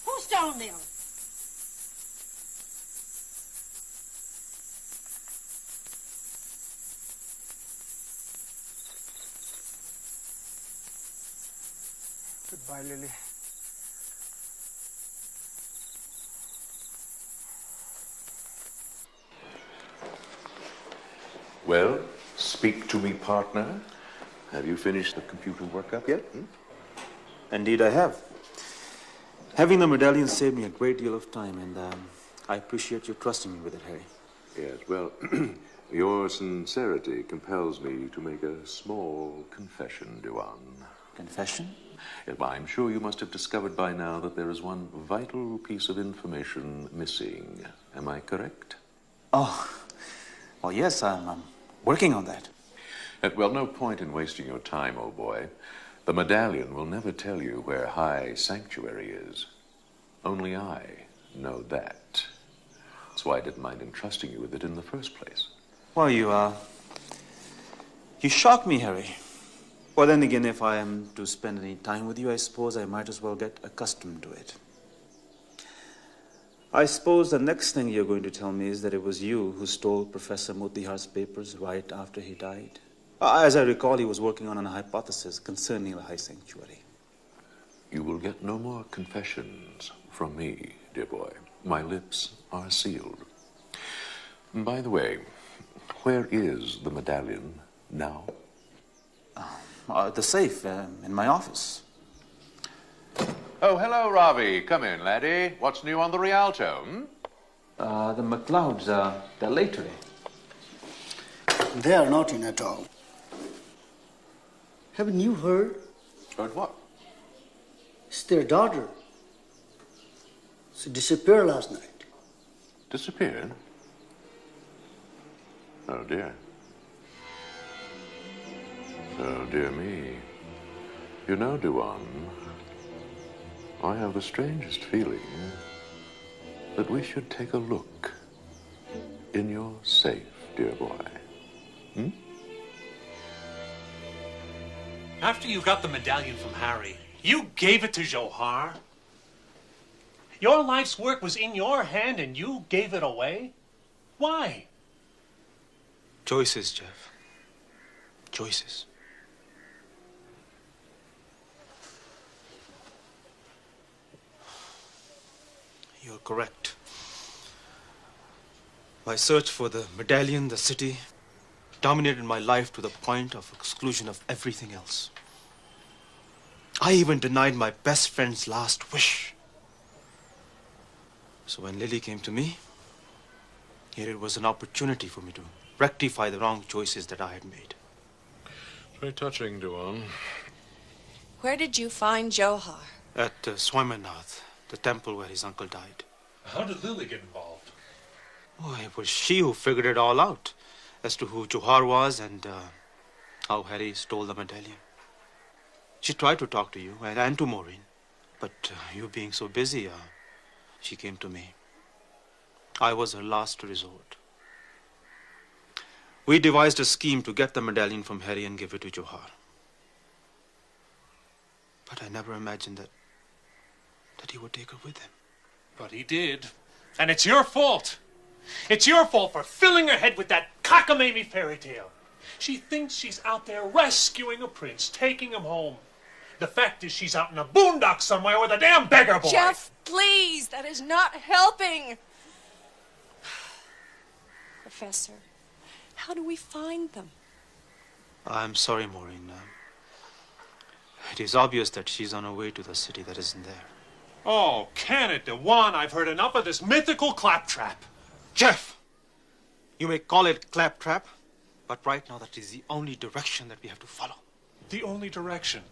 Who's down there? Goodbye, Lily. Well, speak to me, partner. Have you finished the computer workup yet? Indeed, I have. Having the medallion saved me a great deal of time, and I appreciate you trusting me with it, Harry. Yes, well, your sincerity compels me to make a small confession, Dewan. Confession? Yes, well, I'm sure you must have discovered by now that there is one vital piece of information missing. Am I correct? Oh, well, yes, I'm working on that. Well, no point in wasting your time, old boy. The medallion will never tell you where High Sanctuary is. Only I know that. That's why I didn't mind entrusting you with it in the first place. Well, you shock me, Harry. Well, then again, if I am to spend any time with you, I suppose I might as well get accustomed to it. I suppose the next thing you're going to tell me is that it was you who stole Professor Motihar's papers right after he died. As I recall, he was working on a hypothesis concerning the high sanctuary. You will get no more confessions from me, dear boy. My lips are sealed. By the way, where is the medallion now? The safe in my office. Oh, hello, Ravi. Come in, laddie. What's new on the Rialto, The McLeods, they're late today. They are not in at all. Haven't you heard? Heard what? It's their daughter. She disappeared last night. Disappeared? Oh, dear. Oh, dear me. You know, Duan, I have the strangest feeling that we should take a look in your safe, dear boy. After you got the medallion from Harry, you gave it to Johar? Your life's work was in your hand and you gave it away? Why? Choices, Jeff. Choices. You're correct. My search for the medallion, the city, dominated my life to the point of exclusion of everything else. I even denied my best friend's last wish. So when Lily came to me, here it was an opportunity for me to rectify the wrong choices that I had made. Very touching, Duan. Where did you find Johar? At Swaminath, the temple where his uncle died. How did Lily get involved? Oh, it was she who figured it all out as to who Johar was and how Harry stole the medallion. She tried to talk to you and to Maureen, but you being so busy, she came to me. I was her last resort. We devised a scheme to get the medallion from Harry and give it to Johar. But I never imagined that he would take her with him. But he did. And it's your fault. It's your fault for filling her head with that cockamamie fairy tale. She thinks she's out there rescuing a prince, taking him home. The fact is she's out in a boondock somewhere with a damn beggar boy. Jeff, please, that is not helping. Professor, how do we find them? I'm sorry, Maureen. It is obvious that she's on her way to the city that isn't there. Oh, can it, Dewan? I've heard enough of this mythical claptrap. Jeff! You may call it claptrap, but right now that is the only direction that we have to follow. The only direction?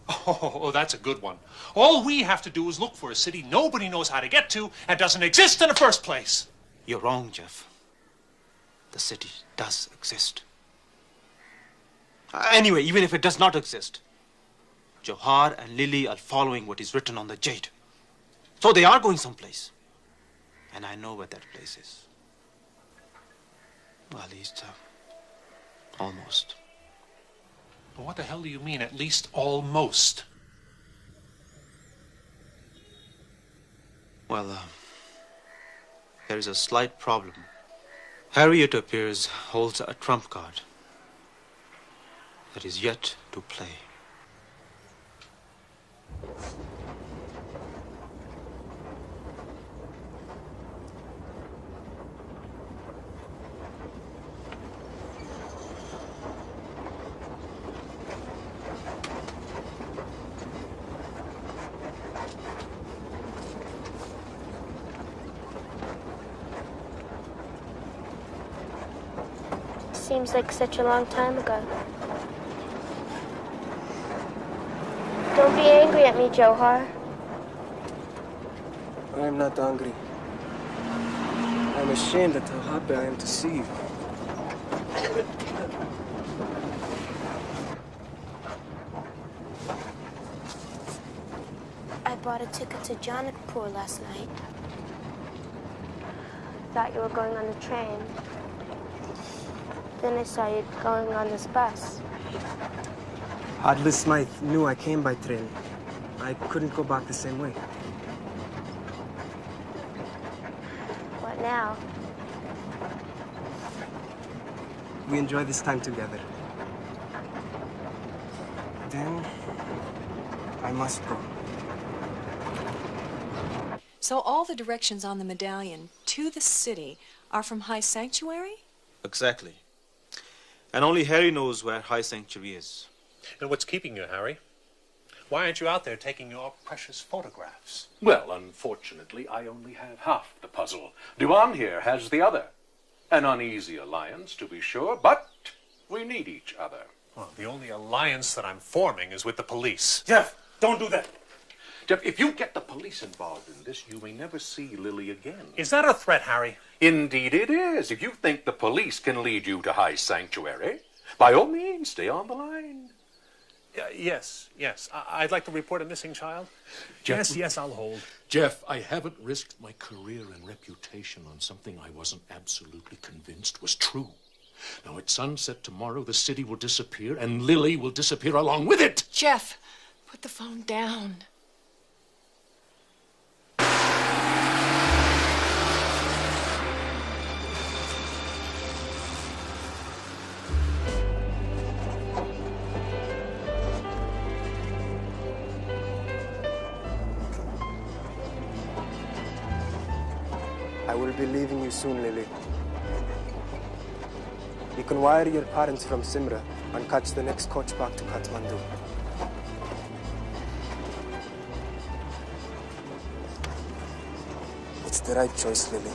Oh, that's a good one. All we have to do is look for a city nobody knows how to get to and doesn't exist in the first place. You're wrong, Jeff. The city does exist. Anyway, even if it does not exist, Johar and Lily are following what is written on the jade. So they are going someplace. And I know where that place is. Well, at least, almost. But what the hell do you mean, at least almost? Well, there is a slight problem. Harry, it appears, holds a trump card that is yet to play. Seems like such a long time ago. Don't be angry at me, Johar. I am not angry. I am ashamed at how happy I am to see you. I bought a ticket to Janakpur last night. Thought you were going on the train. Then I saw you going on this bus. Hardly Smythe knew I came by train. I couldn't go back the same way. Not now. We enjoy this time together. Then I must go. So all the directions on the medallion to the city are from High Sanctuary? Exactly. And only Harry knows where High Sanctuary is. And what's keeping you, Harry? Why aren't you out there taking your precious photographs? Well, unfortunately, I only have half the puzzle. Duan here has the other. An uneasy alliance, to be sure, but we need each other. Well, the only alliance that I'm forming is with the police. Jeff, don't do that. Jeff, if you get the police involved in this, you may never see Lily again. Is that a threat, Harry? Indeed it is. If you think the police can lead you to High Sanctuary, by all means, stay on the line. Yes. I'd like to report a missing child. Jeff, Yes, I'll hold. Jeff, I haven't risked my career and reputation on something I wasn't absolutely convinced was true. Now, at sunset tomorrow, the city will disappear, and Lily will disappear along with it. Jeff, put the phone down. I will be leaving you soon, Lily. You can wire your parents from Simra and catch the next coach back to Kathmandu. It's the right choice, Lily.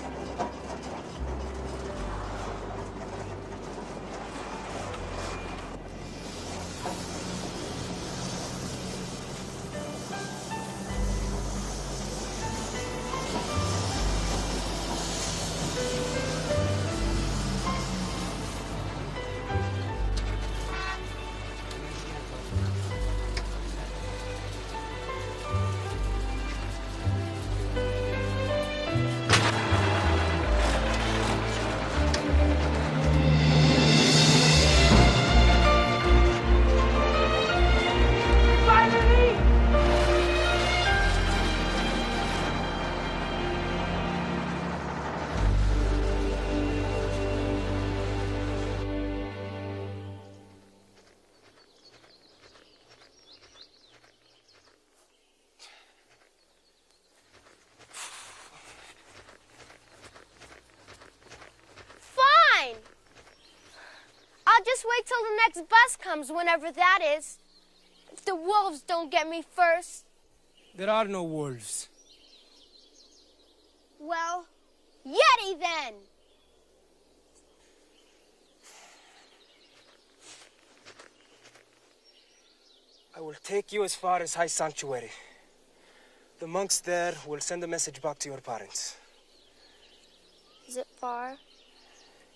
I'll just wait till the next bus comes, whenever that is. If the wolves don't get me first. There are no wolves. Well, Yeti then! I will take you as far as High Sanctuary. The monks there will send a message back to your parents. Is it far?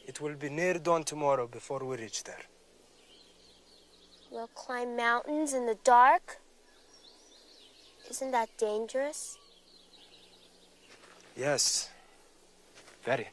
It will be near dawn tomorrow before we reach there. We'll climb mountains in the dark? Isn't that dangerous? Yes, very.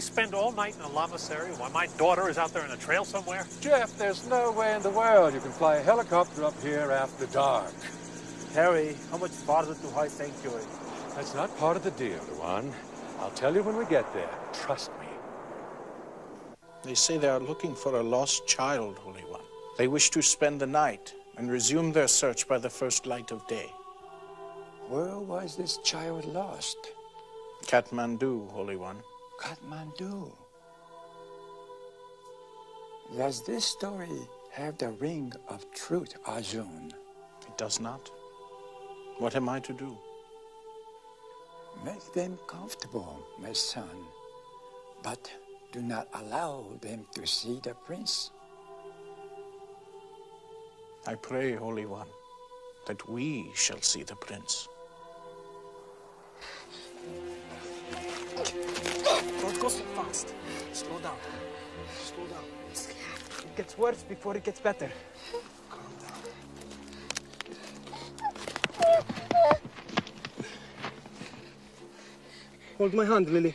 Spend all night in a lamasery while my daughter is out there in a trail somewhere? Jeff, there's no way in the world you can fly a helicopter up here after dark. Harry, how much farther to High Sanctuary? That's not part of the deal, Luan. I'll tell you when we get there. Trust me. They say they are looking for a lost child, Holy One. They wish to spend the night and resume their search by the first light of day. Where was this child lost? Kathmandu, Holy One. Kathmandu. Does this story have the ring of truth, Arjun. It does not. What am I to do? Make them comfortable, my son, but do not allow them to see the prince. I pray, Holy One, that we shall see the prince. Don't go so fast. Slow down. Slow down. It gets worse before it gets better. Calm down. Hold my hand, Lily.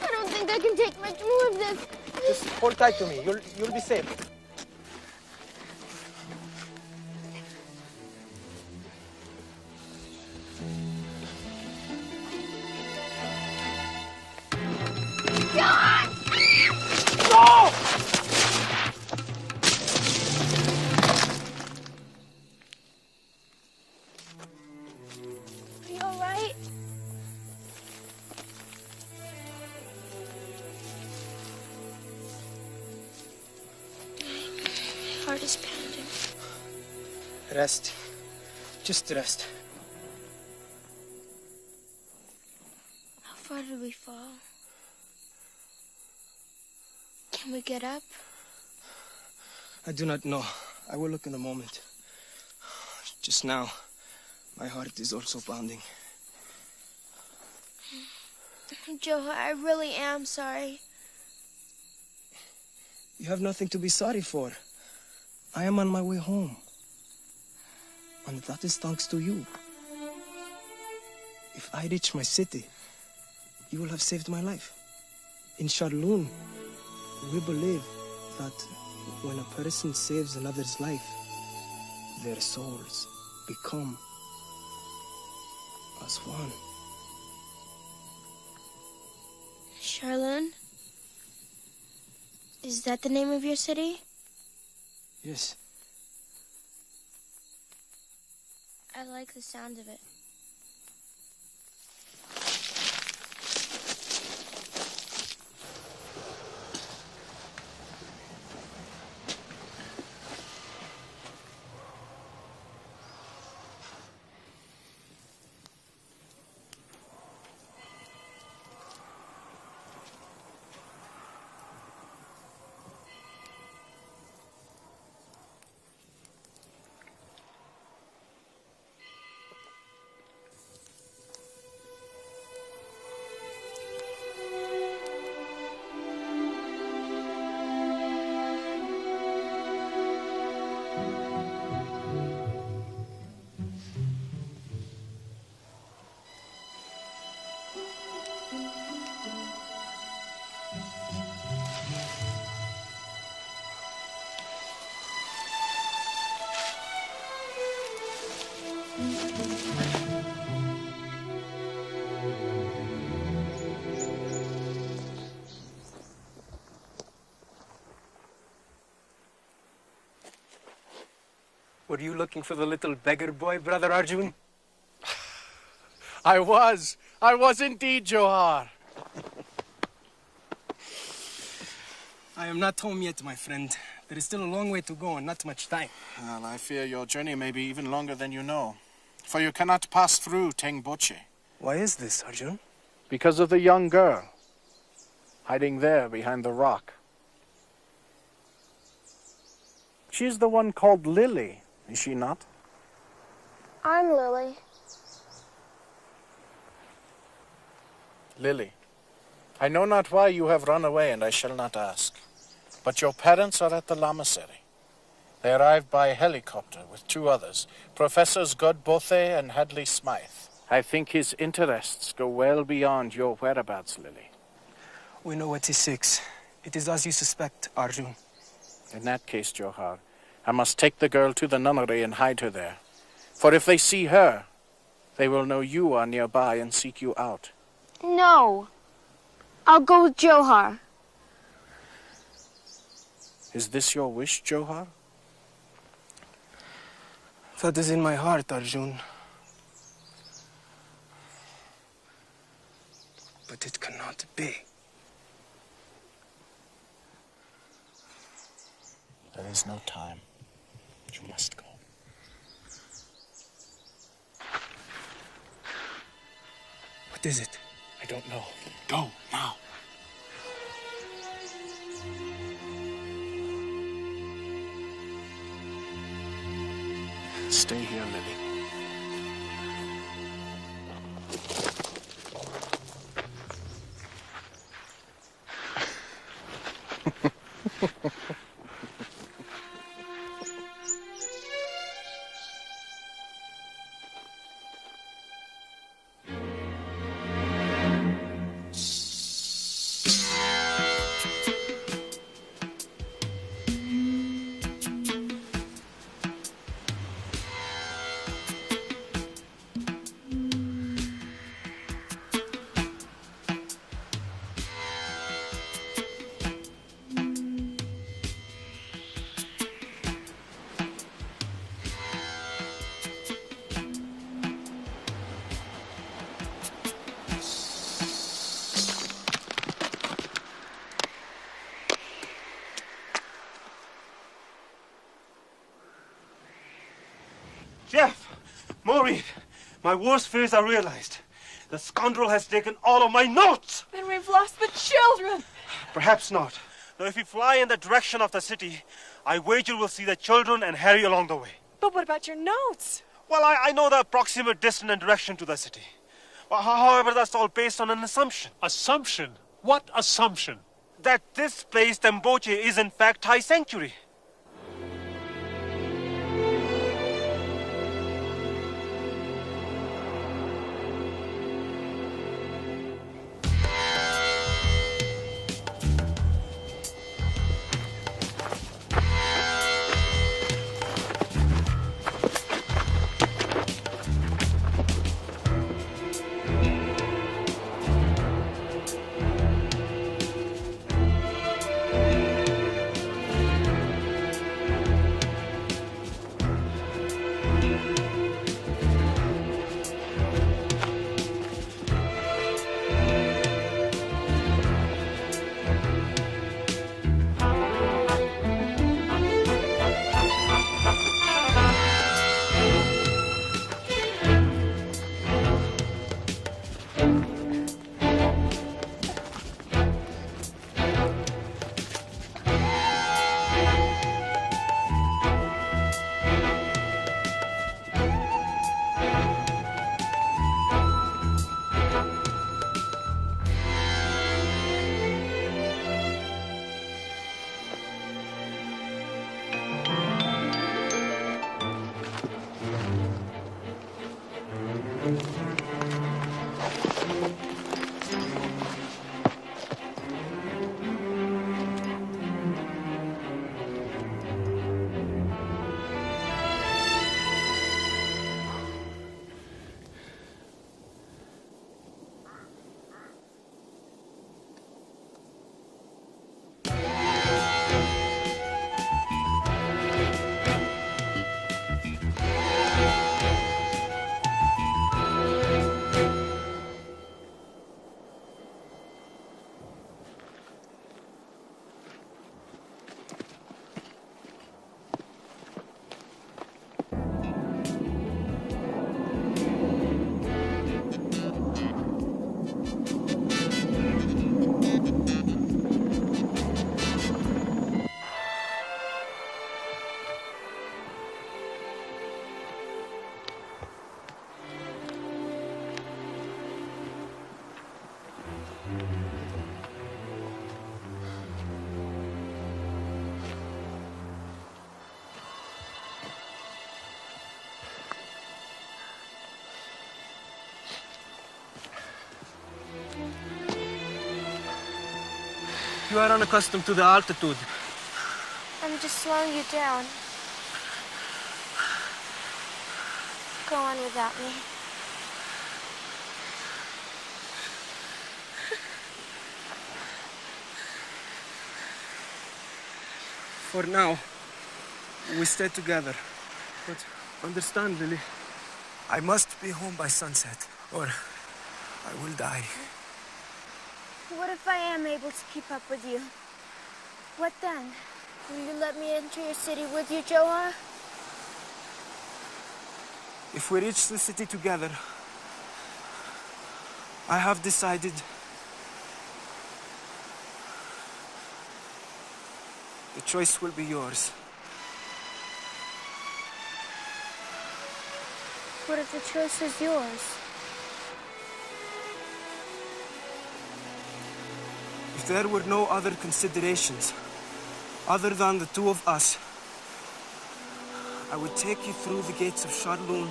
I don't think I can take much more of this. Just hold tight to me. You'll be safe. Are you all right? My heart is pounding. Rest. Just rest. How far did we fall? Can we get up? I do not know. I will look in a moment. Just now, my heart is also pounding. Joe, I really am sorry. You have nothing to be sorry for. I am on my way home. And that is thanks to you. If I reach my city, you will have saved my life. In Charloon, we believe that when a person saves another's life, their souls become as one. Charloon? Is that the name of your city? Yes. I like the sound of it. Were you looking for the little beggar boy, Brother Arjun? I was indeed, Johar. I am not home yet, my friend. There is still a long way to go and not much time. Well, I fear your journey may be even longer than you know, for you cannot pass through Tengboche. Why is this, Arjun? Because of the young girl, hiding there behind the rock. She's the one called Lily, is she not? I'm Lily. Lily, I know not why you have run away, and I shall not ask. But your parents are at the Lamasery. They arrived by helicopter with two others, Professors Godbothe and Hadley Smythe. I think his interests go well beyond your whereabouts, Lily. We know what he seeks. It is as you suspect, Arjun. In that case, Johar, I must take the girl to the nunnery and hide her there. For if they see her, they will know you are nearby and seek you out. No. I'll go with Johar. Is this your wish, Johar? That is in my heart, Arjun. But it cannot be. is no time. You must go. What is it? I don't know. Go, now. Stay here, Lily. Jeff! Maureen! My worst fears are realized. The scoundrel has taken all of my notes! Then we've lost the children! Perhaps not. Though if we fly in the direction of the city, I wager we'll see the children and Harry along the way. But what about your notes? Well, I know the approximate distance and direction to the city. Well, however, that's all based on an assumption. Assumption? What assumption? That this place, Temboche, is in fact Thai sanctuary. You are unaccustomed to the altitude. I'm just slowing you down. Go on without me. For now, we stay together. But understand, Lily, I must be home by sunset, or I will die. What if I am able to keep up with you? What then? Will you let me enter your city with you, Johar? If we reach the city together, I have decided the choice will be yours. What if the choice is yours? If there were no other considerations, other than the two of us, I would take you through the gates of Sharlun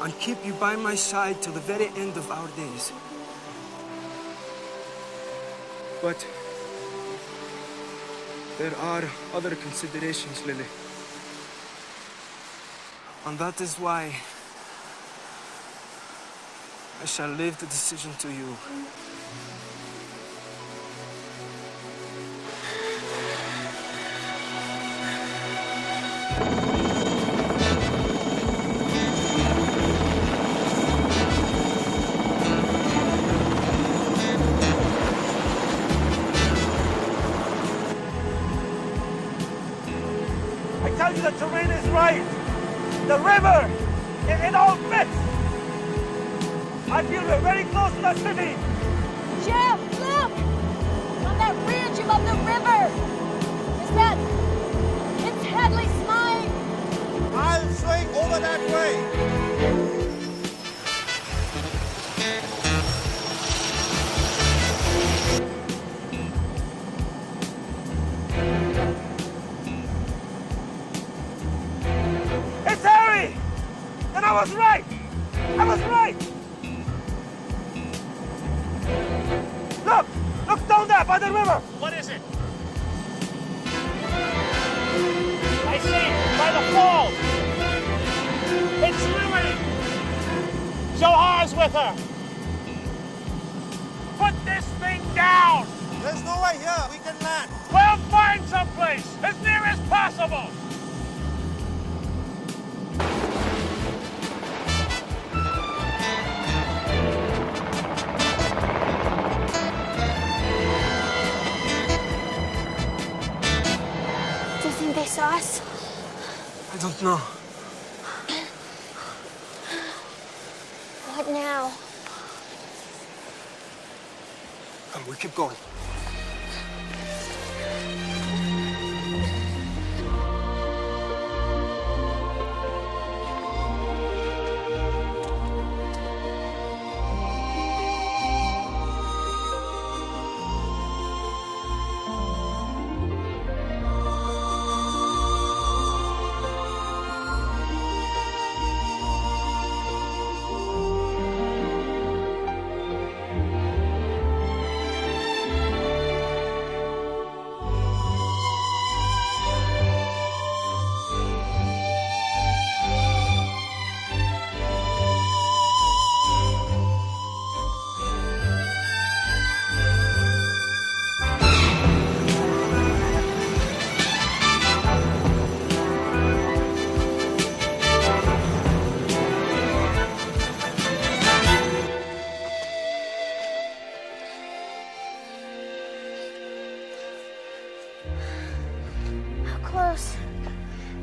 and keep you by my side till the very end of our days. But there are other considerations, Lily. And that is why I shall leave the decision to you. The terrain is right. The river, it all fits. I feel we're very close to the city. Jeff, look! On that ridge above the river. It's Hadley's mine. I'll swing over that way. I was right! I was right! Look! Look down there by the river! What is it? I see! By the falls! It's Lily! Johar's with her! Put this thing down! There's no way here. We can land. We'll find someplace as near as possible! They saw us? I don't know. What now? Come, we keep going.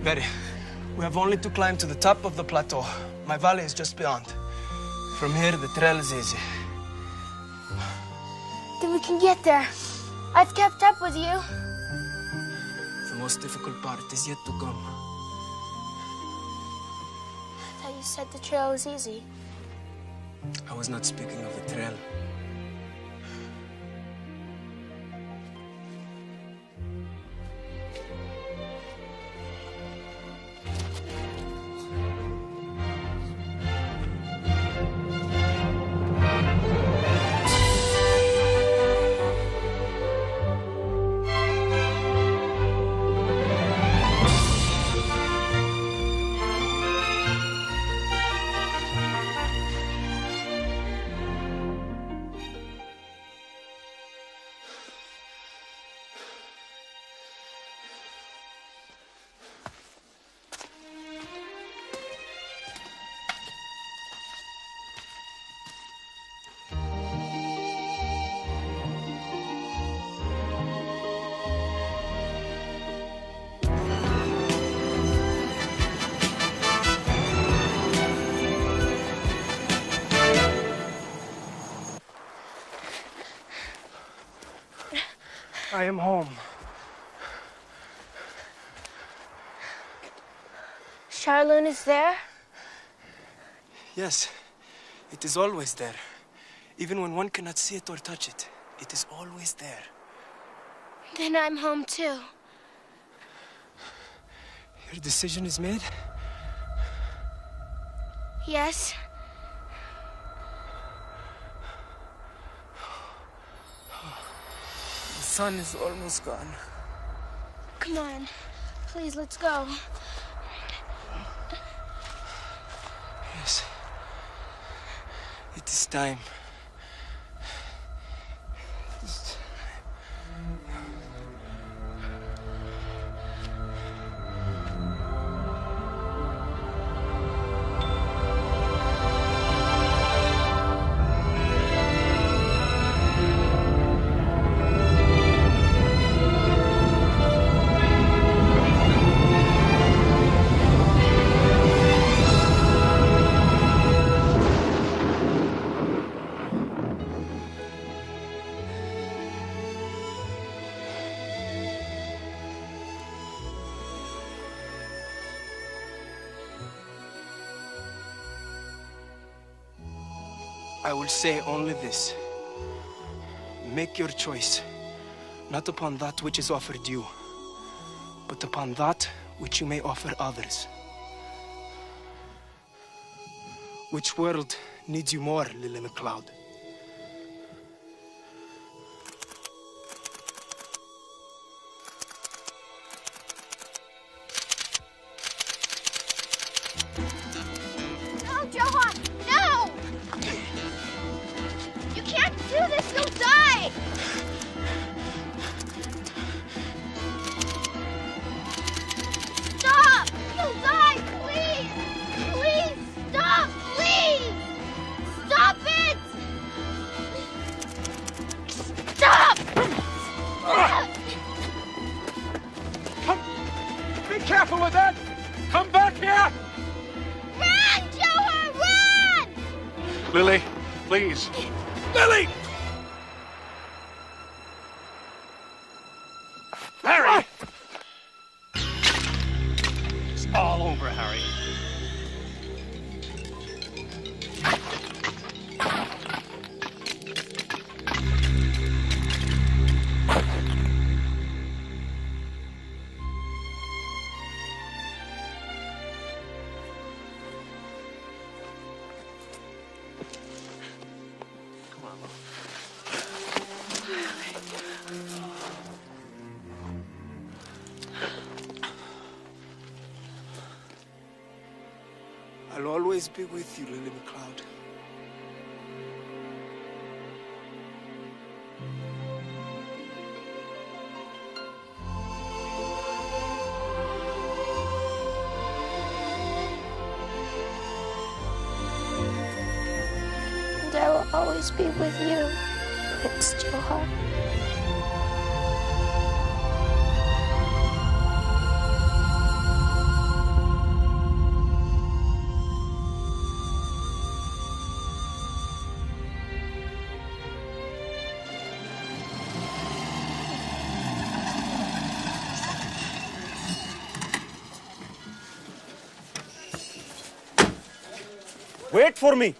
Very. We have only to climb to the top of the plateau. My valley is just beyond. From here, the trail is easy. Then we can get there. I've kept up with you. The most difficult part is yet to come. I thought you said the trail was easy. I was not speaking of the trail. I am home. Charlene is there? Yes, it is always there. Even when one cannot see it or touch it, it is always there. Then I'm home too. Your decision is made? Yes. The sun is almost gone. Come on. Please, let's go. Yes. It is time. I will say only this. Make your choice, not upon that which is offered you, but upon that which you may offer others. Which world needs you more, Lily MacLeod? No, Johan! No! You can't do this! You'll die! Stop! You'll die! Please! Please! Stop! Please! Stop it! Stop! Be careful with that! Come back here! Run, Johan! Run! Lily, please. Lily! Harry! It's all over, Harry. I'll always be with you, Lily MacLeod. And I will always be with you, Prince Johar. Wait for me.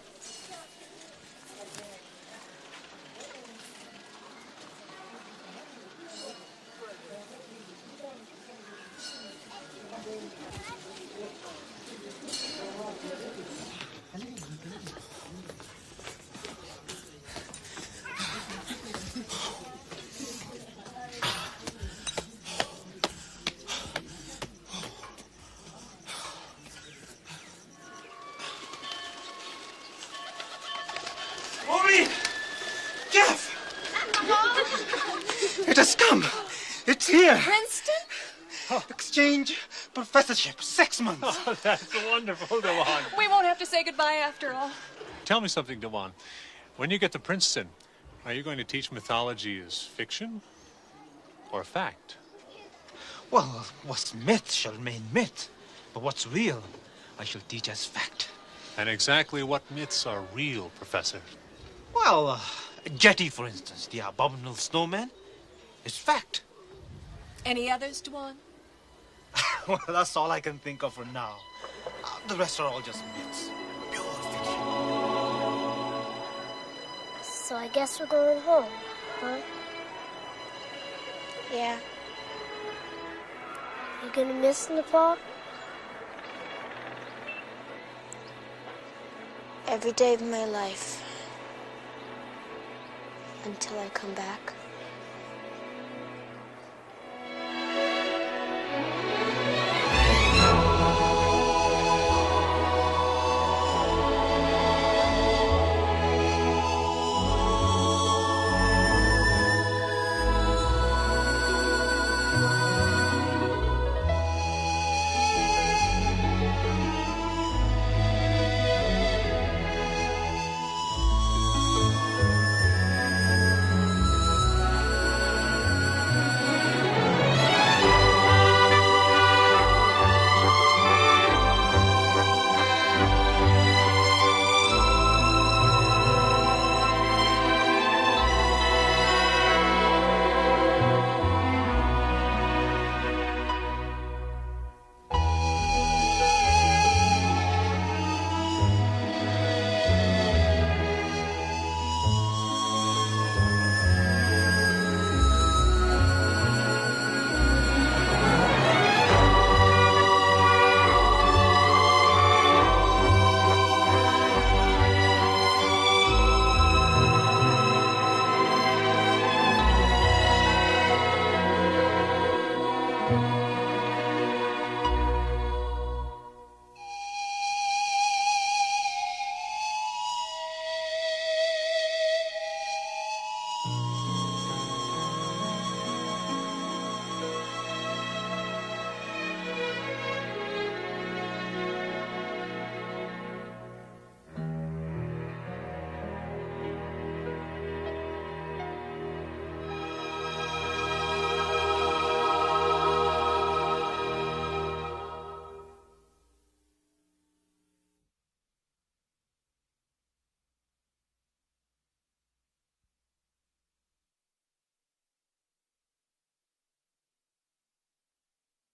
It has come! It's here! Princeton? Exchange professorship, 6 months. Oh, that's wonderful, Dewan. We won't have to say goodbye after all. Tell me something, Dewan. When you get to Princeton, are you going to teach mythology as fiction or fact? Well, what's myth shall remain myth, but what's real, I shall teach as fact. And exactly what myths are real, Professor? Well, Jetty, for instance, the abominable snowman. It's fact. Any others, Dwan? Well, that's all I can think of for now. The rest are all just myths. Pure fiction. So I guess we're going home, huh? Yeah. You gonna miss Nepal? Every day of my life. Until I come back.